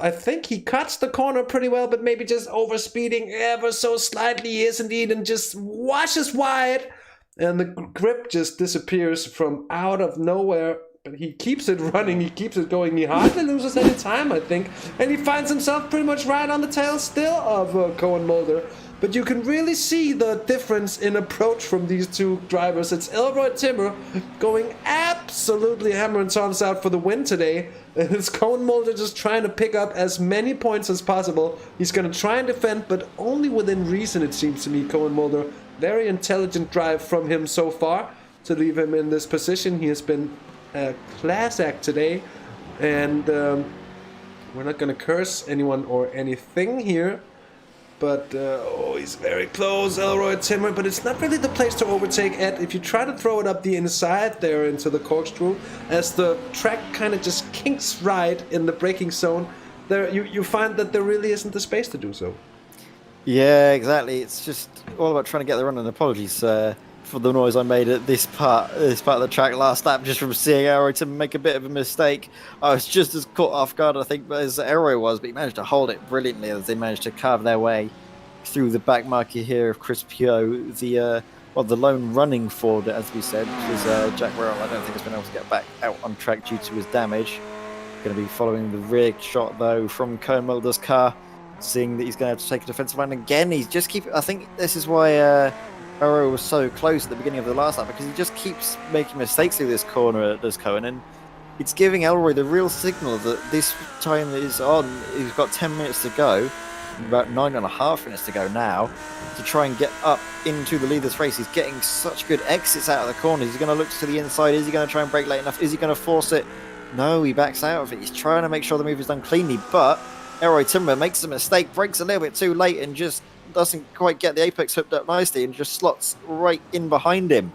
I think he cuts the corner pretty well, but maybe just overspeeding ever so slightly. He is indeed, and just washes wide. and the grip just disappears from out of nowhere. But he keeps it running, he keeps it going, he hardly loses any time, I think. And he finds himself pretty much right on the tail still of Koen Mulder. But you can really see the difference in approach from these two drivers. It's Elroy Timmer going absolutely hammer and tongs out for the win today. And it's Koen Mulder just trying to pick up as many points as possible. He's going to try and defend, but only within reason, it seems to me, Koen Mulder. Very intelligent drive from him so far to leave him in this position. He has been a class act today. And we're not going to curse anyone or anything here. But, oh, he's very close, Elroy Timmer, but it's not really the place to overtake Ed. If you try to throw it up the inside there into the corkscrew, as the track kind of just kinks right in the braking zone, there you find that there really isn't the space to do so. Yeah, exactly. It's just all about trying to get the run, and apologies for the noise I made at this part of the track last lap, just from seeing Elroy Timmer make a bit of a mistake. I was just as caught off guard, I think, as Elroy was, but he managed to hold it brilliantly as they managed to carve their way through the back market here of Chris Pio, the lone running Ford, as we said, which is Jack Royal. I don't think has been able to get back out on track due to his damage. Going to be following the rear shot, though, from Koen Mulder's car, seeing that he's going to have to take a defensive line again. He's just I think this is why Elroy was so close at the beginning of the last lap, because he just keeps making mistakes through this corner, does Koen, and it's giving Elroy the real signal that this time is on. He's got 10 minutes to go, about 9.5 minutes to go now, to try and get up into the lead of this race. He's getting such good exits out of the corners. He's going to look to the inside. Is he going to try and brake late enough? Is he going to force it? No, he backs out of it. He's trying to make sure the move is done cleanly, but Elroy Timmer makes a mistake, brakes a little bit too late, and just doesn't quite get the apex hooked up nicely, and just slots right in behind him.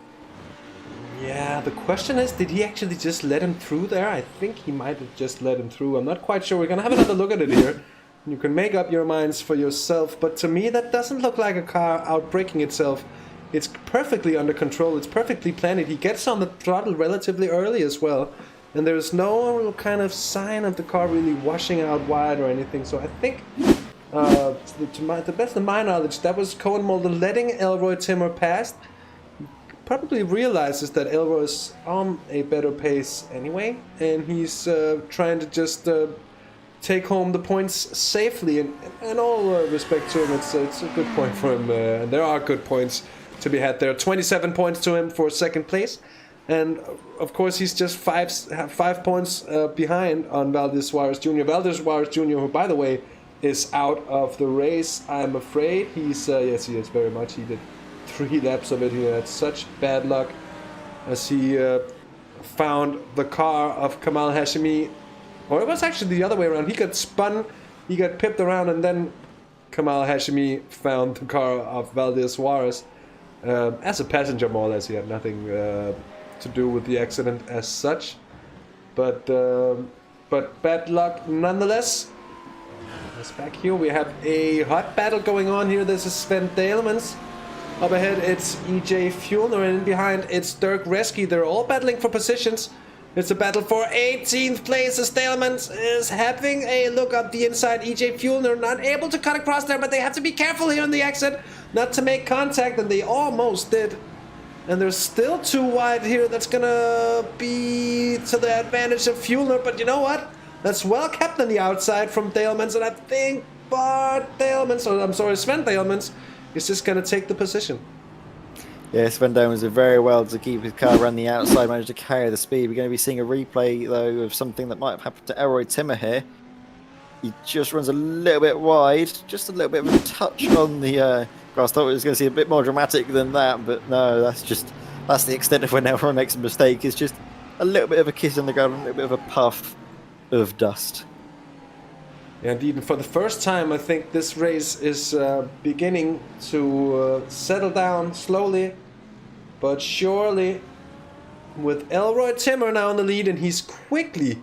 Yeah, the question is, did he actually just let him through there? I think he might have just let him through. I'm not quite sure. We're going to have another look at it here. You can make up your minds for yourself, but to me that doesn't look like a car outbraking itself. It's perfectly under control. It's perfectly planned. He gets on the throttle relatively early as well, and there's no kind of sign of the car really washing out wide or anything. So I think, to the best of my knowledge, that was Koen Mulder letting Elroy Timmer pass. Probably realizes that Elroy's on a better pace anyway, and he's trying to just take home the points safely. And all respect to him, it's a good point for him. And there are good points to be had there. 27 points to him for second place. And of course, he's just five points behind on Valdez Suarez Jr. Valdez Suarez Jr., who, by the way, is out of the race, I'm afraid. He's, yes, he is very much. He did 3 laps of it. He had such bad luck as he found the car of Kamal Hashemi. Or it was actually the other way around. He got spun, he got pipped around, and then Kamal Hashemi found the car of Valdez Suarez. As a passenger, more or less, he had nothing to do with the accident as such. But bad luck nonetheless. As back here, we have a hot battle going on here. This is Sven Dalemans. Up ahead, it's EJ Fuellner, and in behind, it's Dirk Reski. They're all battling for positions. It's a battle for 18th place as Dalemans is having a look up the inside. EJ Fuellner not able to cut across there, but they have to be careful here on the exit not to make contact, and they almost did. And they're still too wide here. That's gonna be to the advantage of Fuellner, but you know what? That's well kept on the outside from Dalemans, and I think Sven Dalemans is just gonna take the position. Yeah, Sven Dalemans did very well to keep his car around the outside, managed to carry the speed. We're going to be seeing a replay, though, of something that might have happened to Elroy Timmer here. He just runs a little bit wide, just a little bit of a touch on the grass. Thought we was going to see a bit more dramatic than that, but no, that's the extent of when Elroy makes a mistake. It's just a little bit of a kiss on the ground, a little bit of a puff of dust. Yeah, indeed, and for the first time, I think this race is beginning to settle down slowly, but surely, with Elroy Timmer now in the lead, and he's quickly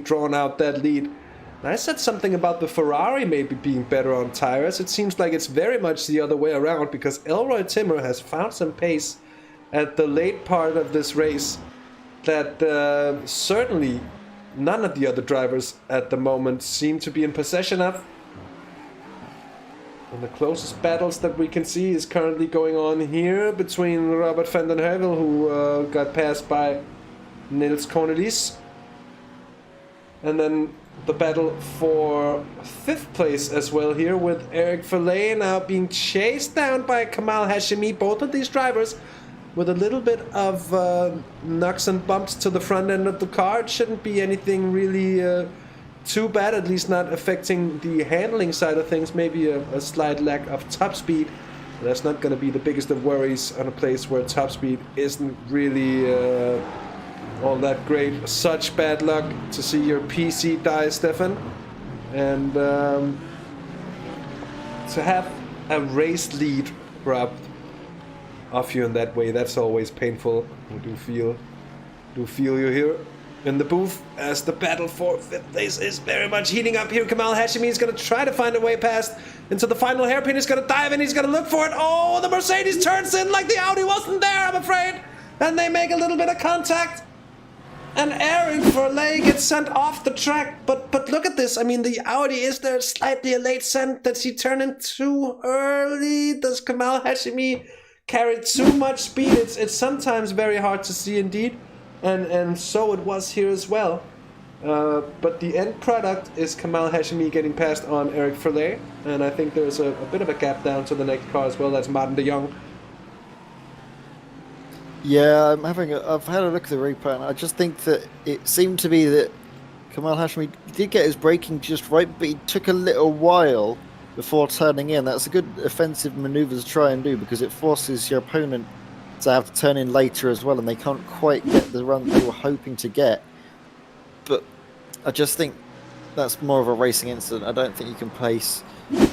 drawn out that lead. And I said something about the Ferrari maybe being better on tires. It seems like it's very much the other way around, because Elroy Timmer has found some pace at the late part of this race that certainly none of the other drivers at the moment seem to be in possession of. And the closest battles that we can see is currently going on here between Robert van den Heuvel, who got passed by Niels Cornelis. And then the battle for 5th place as well here, with Eric Verley now being chased down by Kamal Hashimi. Both of these drivers with a little bit of knocks and bumps to the front end of the car. It shouldn't be anything really too bad, at least not affecting the handling side of things. Maybe a slight lack of top speed. That's not going to be the biggest of worries on a place where top speed isn't really all that great. Such bad luck to see your PC die, Stefan. And to have a race lead robbed off you in that way, that's always painful. I do feel you here in the booth as the battle for 5th place is very much heating up here. Kamal Hashimi is going to try to find a way past into the final hairpin. He's going to dive in. He's going to look for it. Oh, the Mercedes turns in like the Audi wasn't there, I'm afraid. And they make a little bit of contact. And Eric Verley gets sent off the track. But look at this. I mean, the Audi, is there slightly a late send? Did he turn in too early? Does Kamal Hashimi carry too much speed? It's sometimes very hard to see indeed. And so it was here as well. But the end product is Kamal Hashimi getting past on Eric Verley. And I think there's a bit of a gap down to the next car as well. That's Martin de Jong. Yeah, I've had a look at the replay, and I just think that it seemed to be that Kamal Hashimi did get his braking just right, but he took a little while before turning in. That's a good offensive manoeuvre to try and do, because it forces your opponent to have to turn in later as well, and they can't quite get the run they were hoping to get. But I just think that's more of a racing incident. I don't think you can place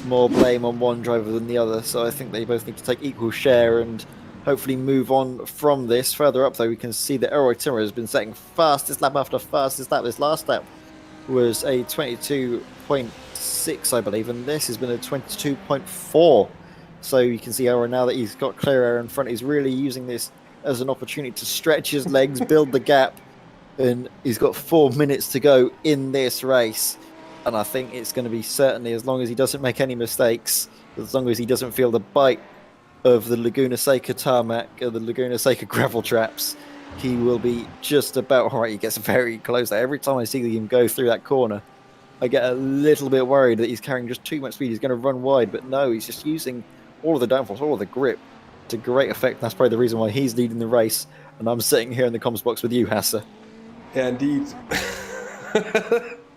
more blame on one driver than the other, so I think they both need to take equal share and hopefully move on from this. Further up, though, we can see that Elroy Timmer has been setting fastest lap after fastest lap. This last lap was a 22.6, I believe, and this has been a 22.4. So you can see Elroy, now that he's got clear air in front, he's really using this as an opportunity to stretch his legs, build the gap, and he's got 4 minutes to go in this race. And I think it's going to be, certainly, as long as he doesn't make any mistakes, as long as he doesn't feel the bite of the Laguna Seca tarmac, or the Laguna Seca gravel traps, he will be just about all right. He gets very close there. Every time I see him go through that corner, I get a little bit worried that he's carrying just too much speed. He's going to run wide, but no, he's just using all of the downforce, all of the grip to great effect. That's probably the reason why he's leading the race, and I'm sitting here in the comms box with you, Hasse. Yeah, indeed.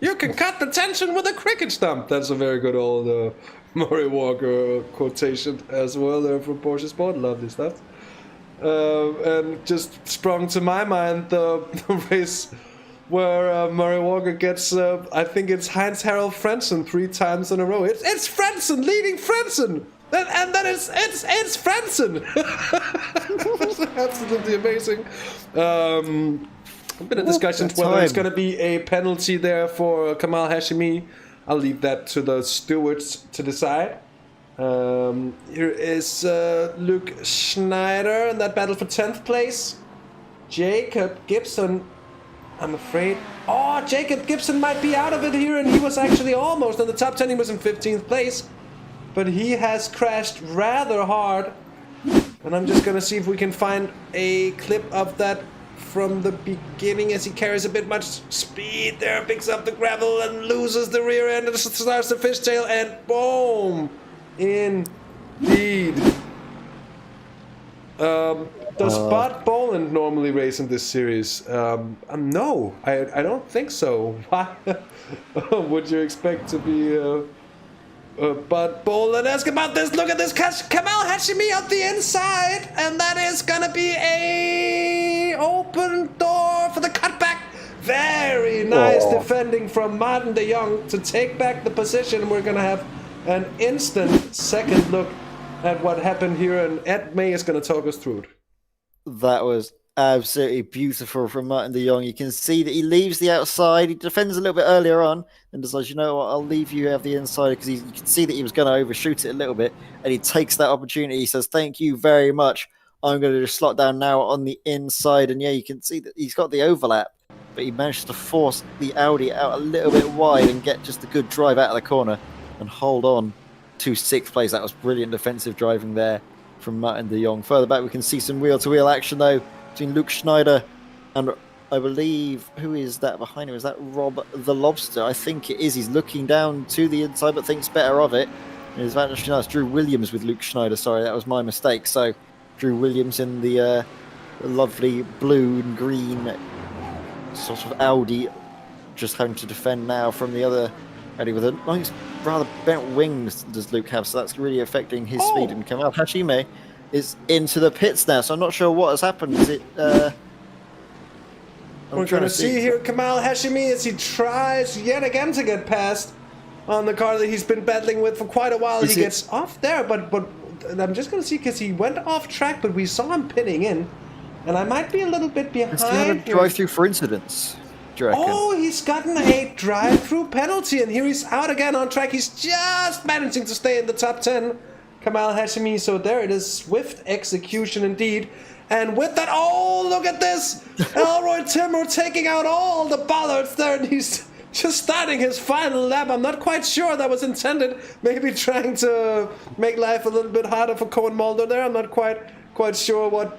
You can cut the tension with a cricket stump. That's a very good old Murray Walker quotation as well there from Porsche Sport. Lovely stuff. And just sprung to my mind the race where Murray Walker gets, I think it's Heinz-Harald Frentzen 3 times in a row. It's Frentzen leading Frentzen! And then it's Frentzen! Absolutely amazing. A bit of discussions whether it's going to be a penalty there for Kamal Hashimi. I'll leave that to the stewards to decide. Here is Luke Schneider in that battle for 10th place. Jacob Gibson, I'm afraid. Oh, Jacob Gibson might be out of it here, and he was actually almost in the top 10. He was in 15th place. But he has crashed rather hard. And I'm just going to see if we can find a clip of that from the beginning as he carries a bit much speed there, picks up the gravel and loses the rear end and starts the fishtail, and boom! Indeed. Does Bud Boland normally race in this series? No, I don't think so. Why would you expect to be Bud Boland? Ask about this. Look at this. Kamal Hashimi up the inside, and that is gonna be a open door for the cutback. Very nice defending from Martin de Jong to take back the position. We're gonna have an instant second look at what happened here, and Ed May is going to talk us through it. That was absolutely beautiful from Martin de Jong. You can see that he leaves the outside. He defends a little bit earlier on and decides, you know what, I'll leave you have the inside, because you can see that he was going to overshoot it a little bit, and he takes that opportunity. He says, thank you very much. I'm going to just slot down now on the inside. And yeah, you can see that he's got the overlap, but he managed to force the Audi out a little bit wide and get just a good drive out of the corner and hold on to 6th place. That was brilliant defensive driving there from Martin de Jong. Further back, we can see some wheel-to-wheel action, though, between Luke Schneider and, I believe, who is that behind him? Is that Rob the Lobster? I think it is. He's looking down to the inside, but thinks better of it. It's actually nice. Drew Williams with Luke Schneider. Sorry, that was my mistake. So, Drew Williams in the lovely blue and green sort of Audi, just having to defend now from the other Audi with a nice, rather bent wings does Luke have, so that's really affecting his speed. And Kamal Hashime is into the pits now, so I'm not sure what has happened. Is it... We're going to see here Kamal Hashimi as he tries yet again to get past on the car that he's been battling with for quite a while. He gets off there, but I'm just going to see because he went off track, but we saw him pinning in. And I might be a little bit behind. Is he had a drive-through for incidents, do you reckon? Oh, he's gotten a drive-through penalty, and here he's out again on track. He's just managing to stay in the top 10, Kamal Hashimi. So there it is, swift execution indeed. And with that, oh, look at this! Elroy Timmer taking out all the bollards there, and he's just starting his final lap. I'm not quite sure that was intended. Maybe trying to make life a little bit harder for Cohen Mulder there. I'm not quite sure what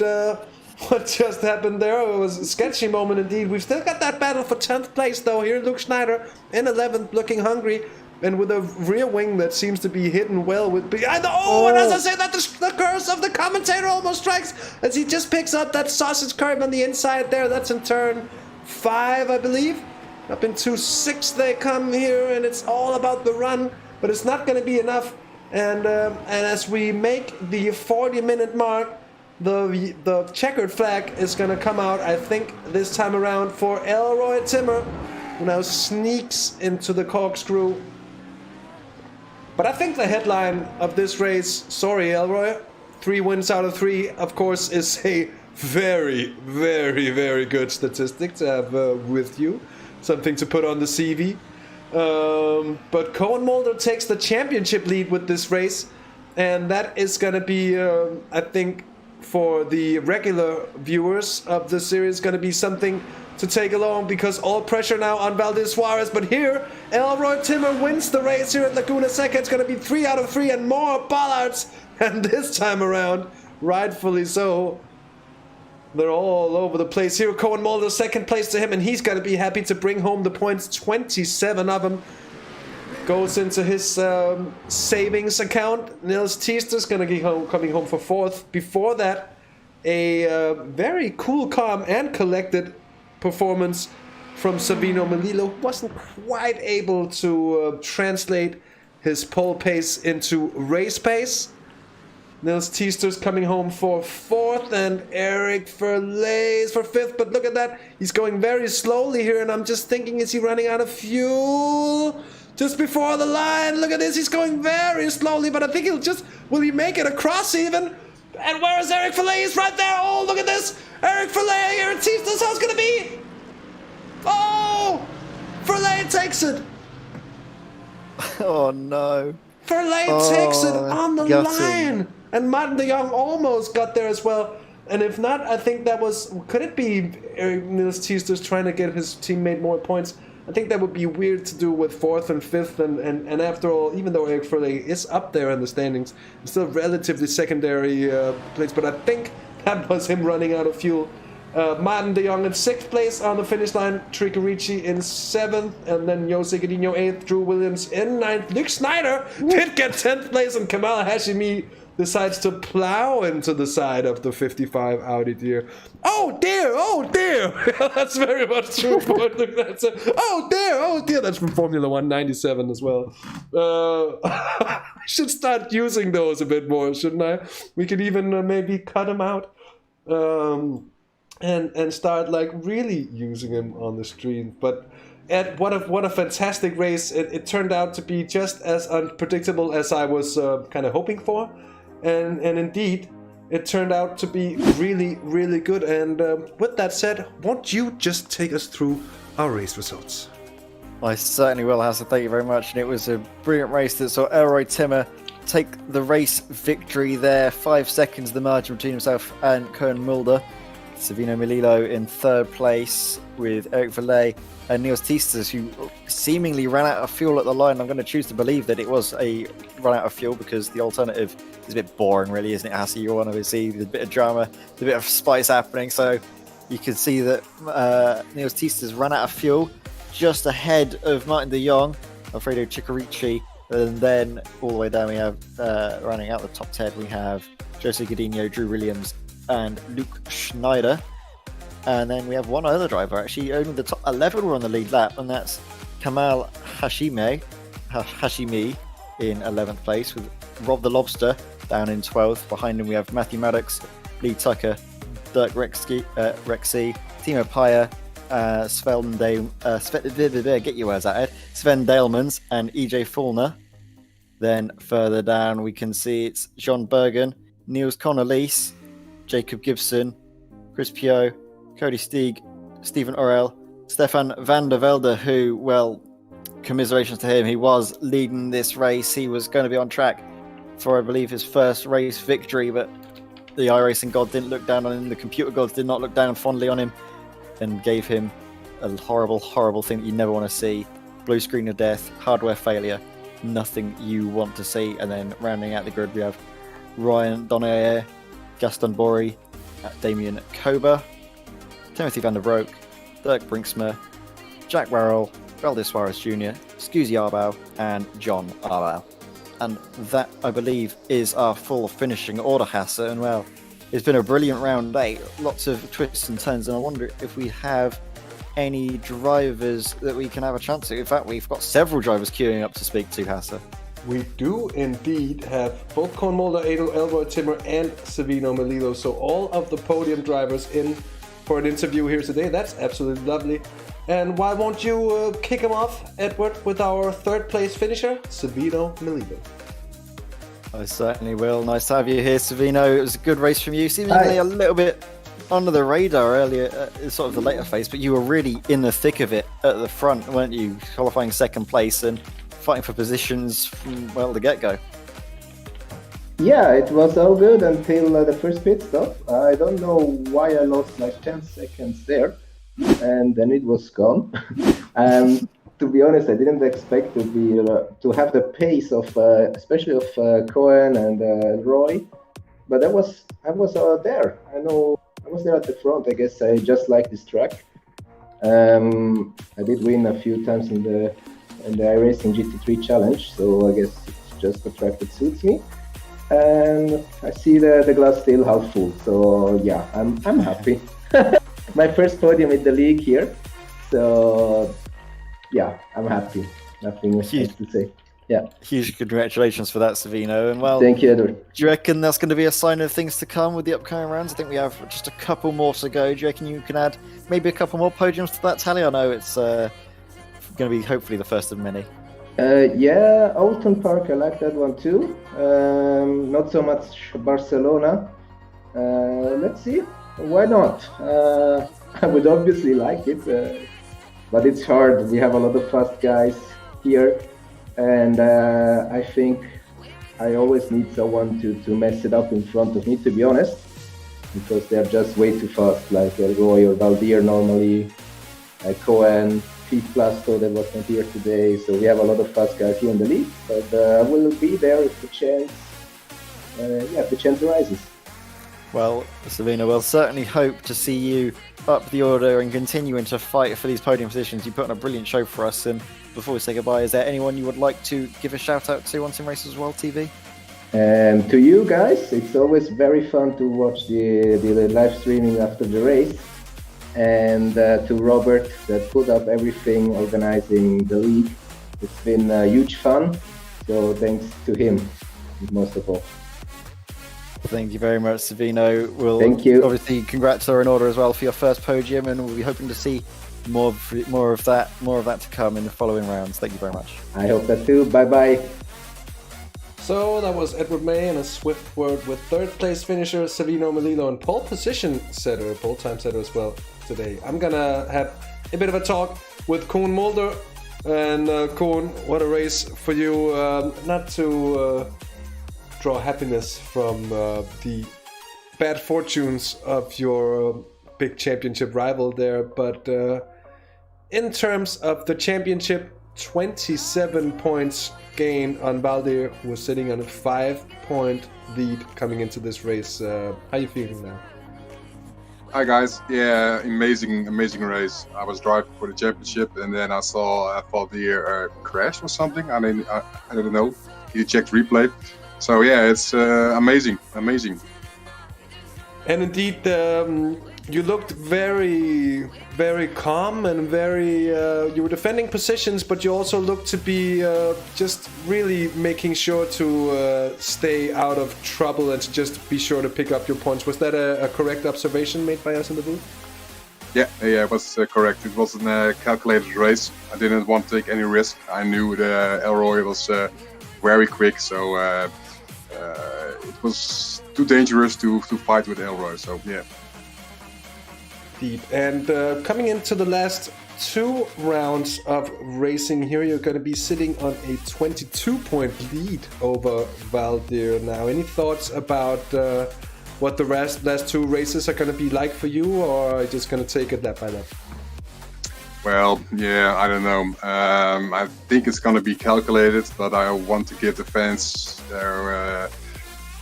just happened there. It was a sketchy moment indeed. We've still got that battle for 10th place, though. Here, Luke Schneider in 11th, looking hungry. And with a rear wing that seems to be hidden well with behind. And as I say that, the curse of the commentator almost strikes as he just picks up that sausage curve on the inside there. That's in turn 5, I believe. Up into 6 they come here, and it's all about the run, but it's not going to be enough. And as we make the 40-minute mark, the checkered flag is going to come out, I think, this time around for Elroy Timmer, who now sneaks into the corkscrew. But I think the headline of this race, sorry Elroy, 3 wins out of 3, of course, is a very, very, very good statistic to have with you. Something to put on the CV. But Cohen Mulder takes the championship lead with this race. And that is going to be, I think, for the regular viewers of the series, going to be something to take along, because all pressure now on Valdez Suarez. But here, Elroy Timmer wins the race here at Laguna Seca. It's going to be 3 out of 3 and more bollards. And this time around, rightfully so, they're all over the place here. Cohen Mulder, 2nd place to him, and he's going to be happy to bring home the points. 27 of them goes into his savings account. Nils Teester's going to be coming home for 4th. Before that, a very cool, calm, and collected performance from Sabino Melillo. Wasn't quite able to translate his pole pace into race pace. Nils Teester's coming home for 4th, and Eric Verleys for 5th. But look at that, he's going very slowly here, and I'm just thinking, is he running out of fuel just before the line? Look at this, he's going very slowly, but I think will he make it across even? And where is Eric Verleys? Right there. Oh, look at this, Eric Verleys here at Teester's. How's it gonna be? Oh, Verleys takes it. Oh no. Verleys takes it on the line. And Martin de Jong almost got there as well. And if not, I think that was... Could it be Nils Teester's trying to get his teammate more points? I think that would be weird to do with 4th and 5th. And after all, even though Eric Verleys is up there in the standings, it's still relatively secondary place. But I think that was him running out of fuel. Martin de Jong in 6th place on the finish line. Tricarici in 7th. And then Jose Godinho 8th. Drew Williams in 9th. Luke Schneider did get 10th place. And Kamal Hashimi decides to plow into the side of the 55 Audi deer. Oh dear! That's very much true. Oh dear! That's from Formula 1 97 as well. I should start using those a bit more, shouldn't I? We could even maybe cut them out and start like really using them on the stream. But what a fantastic race. It turned out to be just as unpredictable as I was kind of hoping for. And indeed, it turned out to be really, really good. And with that said, won't you just take us through our race results? I certainly will, Hasse. Thank you very much. And it was a brilliant race that saw Elroy Timmer take the race victory there. 5 seconds the margin between himself and Cohen Mulder. Savino Melillo in third place with Eric Verlet and Niels Teesters, who seemingly ran out of fuel at the line. I'm going to choose to believe that it was a run out of fuel because the alternative is a bit boring, really, isn't it, Hasse? You want to see a bit of drama, a bit of spice happening. So you can see that Niels Teesters ran out of fuel just ahead of Martin de Jong, Alfredo Chiccarici, and then all the way down we have, running out the top 10, we have Jose Godinho, Drew Williams, and Luke Schneider. And then we have one other driver, actually. Only the top 11 were on the lead lap, and that's Kamal Hashimi in 11th place, with Rob the Lobster down in 12th. Behind him we have Matthew Maddox, Lee Tucker, Dirk Rexy, Timo Paya, Sven Dalemans, and EJ Fulner. Then further down we can see it's John Bergen, Niels Connolise, Jacob Gibson, Chris Pio, Cody Steeg, Stephen Orell, Stefan van der Velde, who, well, commiserations to him. He was leading this race. He was going to be on track for, I believe, his first race victory, but the iRacing god didn't look down on him. The computer gods did not look down fondly on him and gave him a horrible, horrible thing that you never want to see. Blue screen of death, hardware failure, nothing you want to see. And then rounding out the grid, we have Ryan Donaire, Gaston Borry, Damien Kober, Timothy van der Broek, Dirk Brinksma, Jack Warrell, Valdez Suarez Jr., Scusi Arbau, and John Arbau. And that, I believe, is our full finishing order, Hasse. And well, it's been a brilliant round 8, lots of twists and turns, and I wonder if we have any drivers that we can have a chance to. In fact, we've got several drivers queuing up to speak to, Hasse. We do indeed have both Koen Mulder, Adel Elroy Timmer, and Savino Melillo. So all of the podium drivers in for an interview here today. That's absolutely lovely. And why won't you kick him off, Edward, with our third place finisher, Savino Melillo? I certainly will. Nice to have you here, Savino. It was a good race from you. Seemingly a little bit under the radar earlier, sort of the later phase, but you were really in the thick of it at the front, weren't you? Qualifying second place and fighting for positions from, well, the get-go. Yeah, it was all good until the first pit stop. I don't know why I lost like 10 seconds there, and then it was gone. To be honest, I didn't expect to have the pace of, especially of Cohen and Roy, but I was there. I know I was there at the front. I guess I just like this track. I did win a few times in the iRacing GT3 challenge, so I guess it's just a track that suits me. And I see the glass still half full, so yeah, I'm happy. My first podium in the league here, so yeah, I'm happy. Nothing else to say. Yeah. Huge congratulations for that, Savino. And well, thank you, Edward. Do you reckon that's going to be a sign of things to come with the upcoming rounds? I think we have just a couple more to go. Do you reckon you can add maybe a couple more podiums to that tally? I know it's going to be hopefully the first of many. Yeah, Alton Park, I like that one too. Not so much Barcelona. Let's see, why not? I would obviously like it, but it's hard. We have a lot of fast guys here, and I think I always need someone to mess it up in front of me, to be honest, because they're just way too fast, like Roy or Valdir normally, Cohen, Pete Plasto that was not here today. So we have a lot of fast guys here in the league, but I will be there if the chance arises. Well, Savino, we'll certainly hope to see you up the order and continuing to fight for these podium positions. You put on a brilliant show for us. And before we say goodbye, is there anyone you would like to give a shout out to on SimRacers World TV? To you guys, it's always very fun to watch the live streaming after the race. And to Robert that put up everything organizing the league. It's been huge fun. So thanks to him, most of all. Thank you very much, Savino. Thank you. Obviously, congrats are in order as well for your first podium, and we'll be hoping to see more of that to come in the following rounds. Thank you very much. I hope that too. Bye bye. So that was Edward May and a swift word with third place finisher Savino Melillo and pole time setter as well today. I'm gonna have a bit of a talk with Koen Mulder. And Koen, what a race for you. Not to draw happiness from the bad fortunes of your big championship rival there. But in terms of the championship, 27 points gain on Valdir, who was sitting on a 5-point lead coming into this race. How are you feeling now? Hi guys, yeah, amazing race. I was driving for the championship, and then I saw Valdir crash or something. I don't know. He checked replay. So yeah, it's amazing. And indeed, you looked very, very calm and very. You were defending positions, but you also looked to be just really making sure to stay out of trouble and to just be sure to pick up your points. Was that a correct observation made by us in the booth? Yeah, it was correct. It was a calculated race. I didn't want to take any risk. I knew the Elroy was very quick, so it was too dangerous to fight with Elroy. So yeah. Indeed. And coming into the last 2 rounds of racing here, you're going to be sitting on a 22-point lead over Valdir now. Any thoughts about what the last 2 races are going to be like for you, or are you just going to take it lap by lap? Well, yeah, I don't know. I think it's going to be calculated, but I want to give the fans a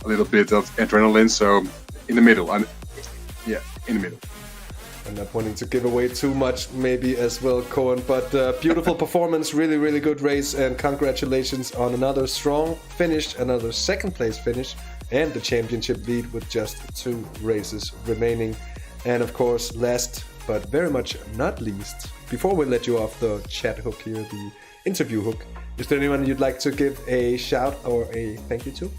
little bit of adrenaline. So in the middle, in the middle. I'm not wanting to give away too much, maybe as well, Cohen. But beautiful performance, really, really good race, and congratulations on another strong finish, another second-place finish, and the championship lead with just 2 races remaining. And of course, last but very much not least, before we let you off the chat hook here, the interview hook, is there anyone you'd like to give a shout or a thank you to?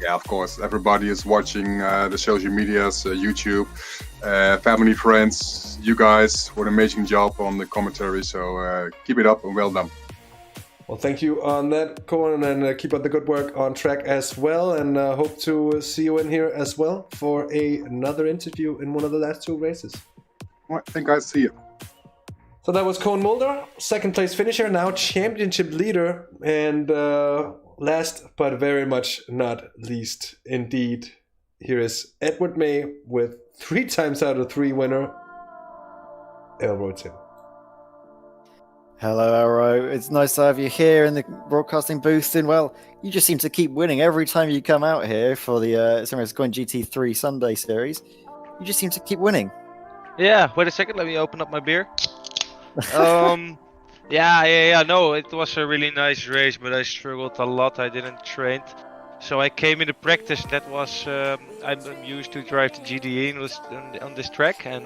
Yeah, of course. Everybody is watching the social medias, YouTube, family, friends. You guys, what an amazing job on the commentary. So keep it up and well done. Well, thank you on that, Cohen, and keep up the good work on track as well. And hope to see you in here as well for another interview in one of the last 2 races. All right, thank you guys. See you. So that was Cohen Mulder, second place finisher, now championship leader, and last but very much not least, indeed, here is Edward May with 3 times out of 3 winner, Elroy Tim. Hello, Elroy. It's nice to have you here in the broadcasting booth. And well, you just seem to keep winning every time you come out here for the SimracerCoin GT3 Sunday series. You just seem to keep winning. Yeah, wait a second, let me open up my beer. Yeah, no, it was a really nice race, but I struggled a lot. I didn't train. So I came into practice, and that was, I'm used to drive the GDE on this track, and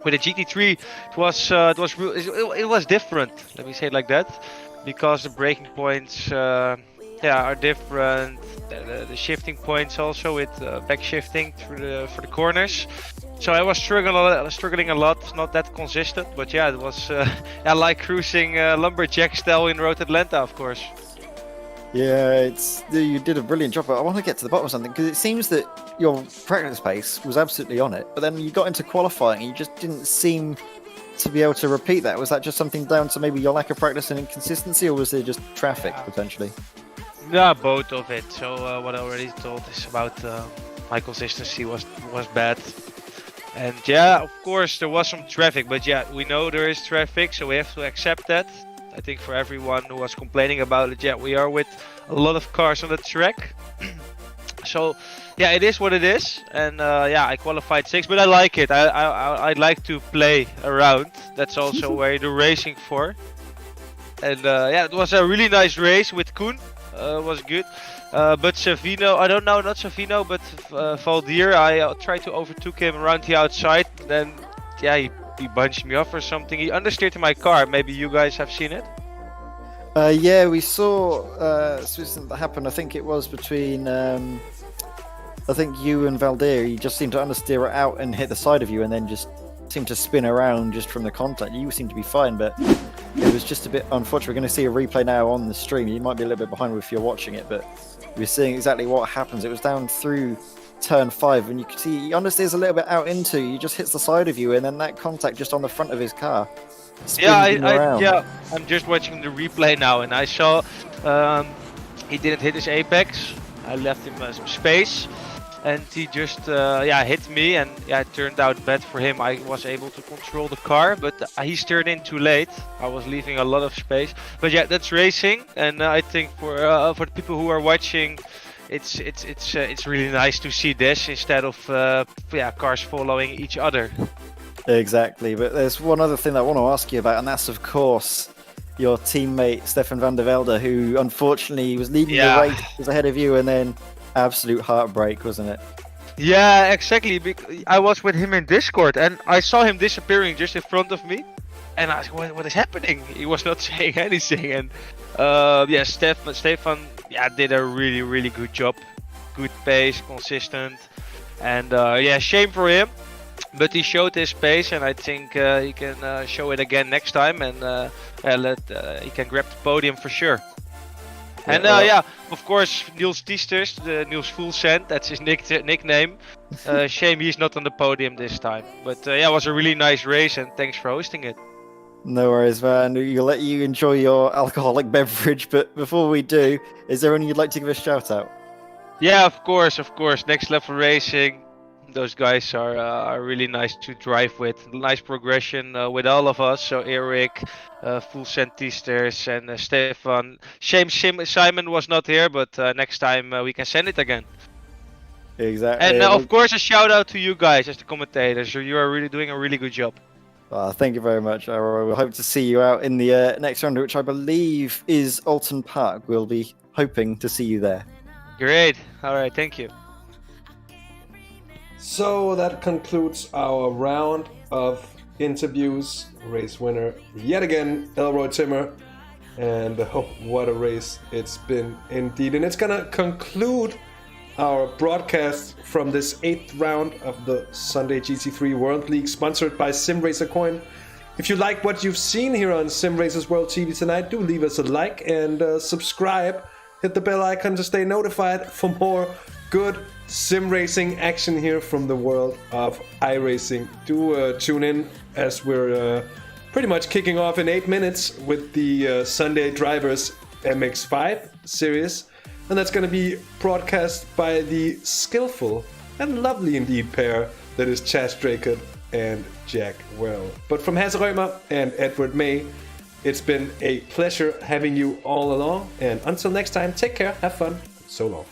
with the GT3, it was different, let me say it like that, because the braking points are different, the shifting points also with back shifting for the corners. So I was struggling a lot, not that consistent, but yeah, it was I like cruising lumberjack style in Road Atlanta, of course. Yeah, you did a brilliant job. But I want to get to the bottom of something, because it seems that your practice pace was absolutely on it, but then you got into qualifying and you just didn't seem to be able to repeat that. Was that just something down to maybe your lack of practice and inconsistency, or was there just traffic potentially? Yeah, both of it. So what I already told is about my consistency was bad. And yeah, of course there was some traffic, but yeah, we know there is traffic, so we have to accept that. I think for everyone who was complaining about it, yeah, we are with a lot of cars on the track. So yeah, it is what it is, and yeah, I qualified 6th, but I like it. I like to play around. That's also where you're racing for. And yeah, it was a really nice race with Koen. Was good. But Savino, I don't know, not Savino, but Valdir, I tried to overtook him around the outside. Then yeah, he bunched me off or something. He understeered my car. Maybe you guys have seen it? Yeah, we saw something that happened. I think it was between I think you and Valdir. You just seemed to understeer it out and hit the side of you, and then just seemed to spin around just from the contact. You seemed to be fine, but it was just a bit unfortunate. We're going to see a replay now on the stream. You might be a little bit behind if you're watching it, but we're seeing exactly what happens. It was down through turn 5, and you can see he understeers a little bit out into. He just hits the side of you, and then that contact just on the front of his car. Yeah, I'm just watching the replay now, and I saw he didn't hit his apex. I left him some space, and he just hit me, and it turned out bad for him. I was able to control the car, but he steered in too late. I was leaving a lot of space. But yeah, that's racing, and I think for the people who are watching, it's really nice to see this instead of cars following each other. Exactly, but there's one other thing that I want to ask you about, and that's of course your teammate Stefan van der Velde, who unfortunately was leading the race, was ahead of you, and then absolute heartbreak, wasn't it? Yeah, exactly. I was with him in Discord, and I saw him disappearing just in front of me, and I was like, what is happening? He was not saying anything, and Stefan did a really good job. Good pace, consistent, and shame for him. But he showed his pace, and I think he can show it again next time, and he can grab the podium for sure. And of course, Niels Tiesters, Niels Fullsend, that's his nickname. Shame he's not on the podium this time. But it was a really nice race, and thanks for hosting it. No worries, man. We'll let you enjoy your alcoholic beverage, but before we do, is there anyone you'd like to give a shout out? Yeah, of course. Next Level Racing. Those guys are really nice to drive with. Nice progression with all of us. So Eric, Fullsend Tiesters, and Stefan. Shame Simon was not here, but next time we can send it again. Exactly. And of course, a shout out to you guys as the commentators. You are really doing a really good job. Thank you very much. I will hope to see you out in the next round, which I believe is Alton Park. We'll be hoping to see you there. Great. All right. Thank you. So that concludes our round of interviews. Race winner yet again, Elroy Timmer. And what a race it's been indeed. And it's gonna conclude our broadcast from this 8th round of the Sunday GT3 World League, sponsored by SimracerCoin. If you like what you've seen here on Sim Racers World TV tonight, do leave us a like and subscribe. Hit the bell icon to stay notified for more good sim racing action here from the world of iRacing. Do tune in as we're pretty much kicking off in 8 minutes with the Sunday Drivers MX-5 Series. And that's going to be broadcast by the skillful and lovely indeed pair that is Chas Dracut and Jack Well. But from Hasse Rømer and Edward May, it's been a pleasure having you all along. And until next time, take care, have fun, so long.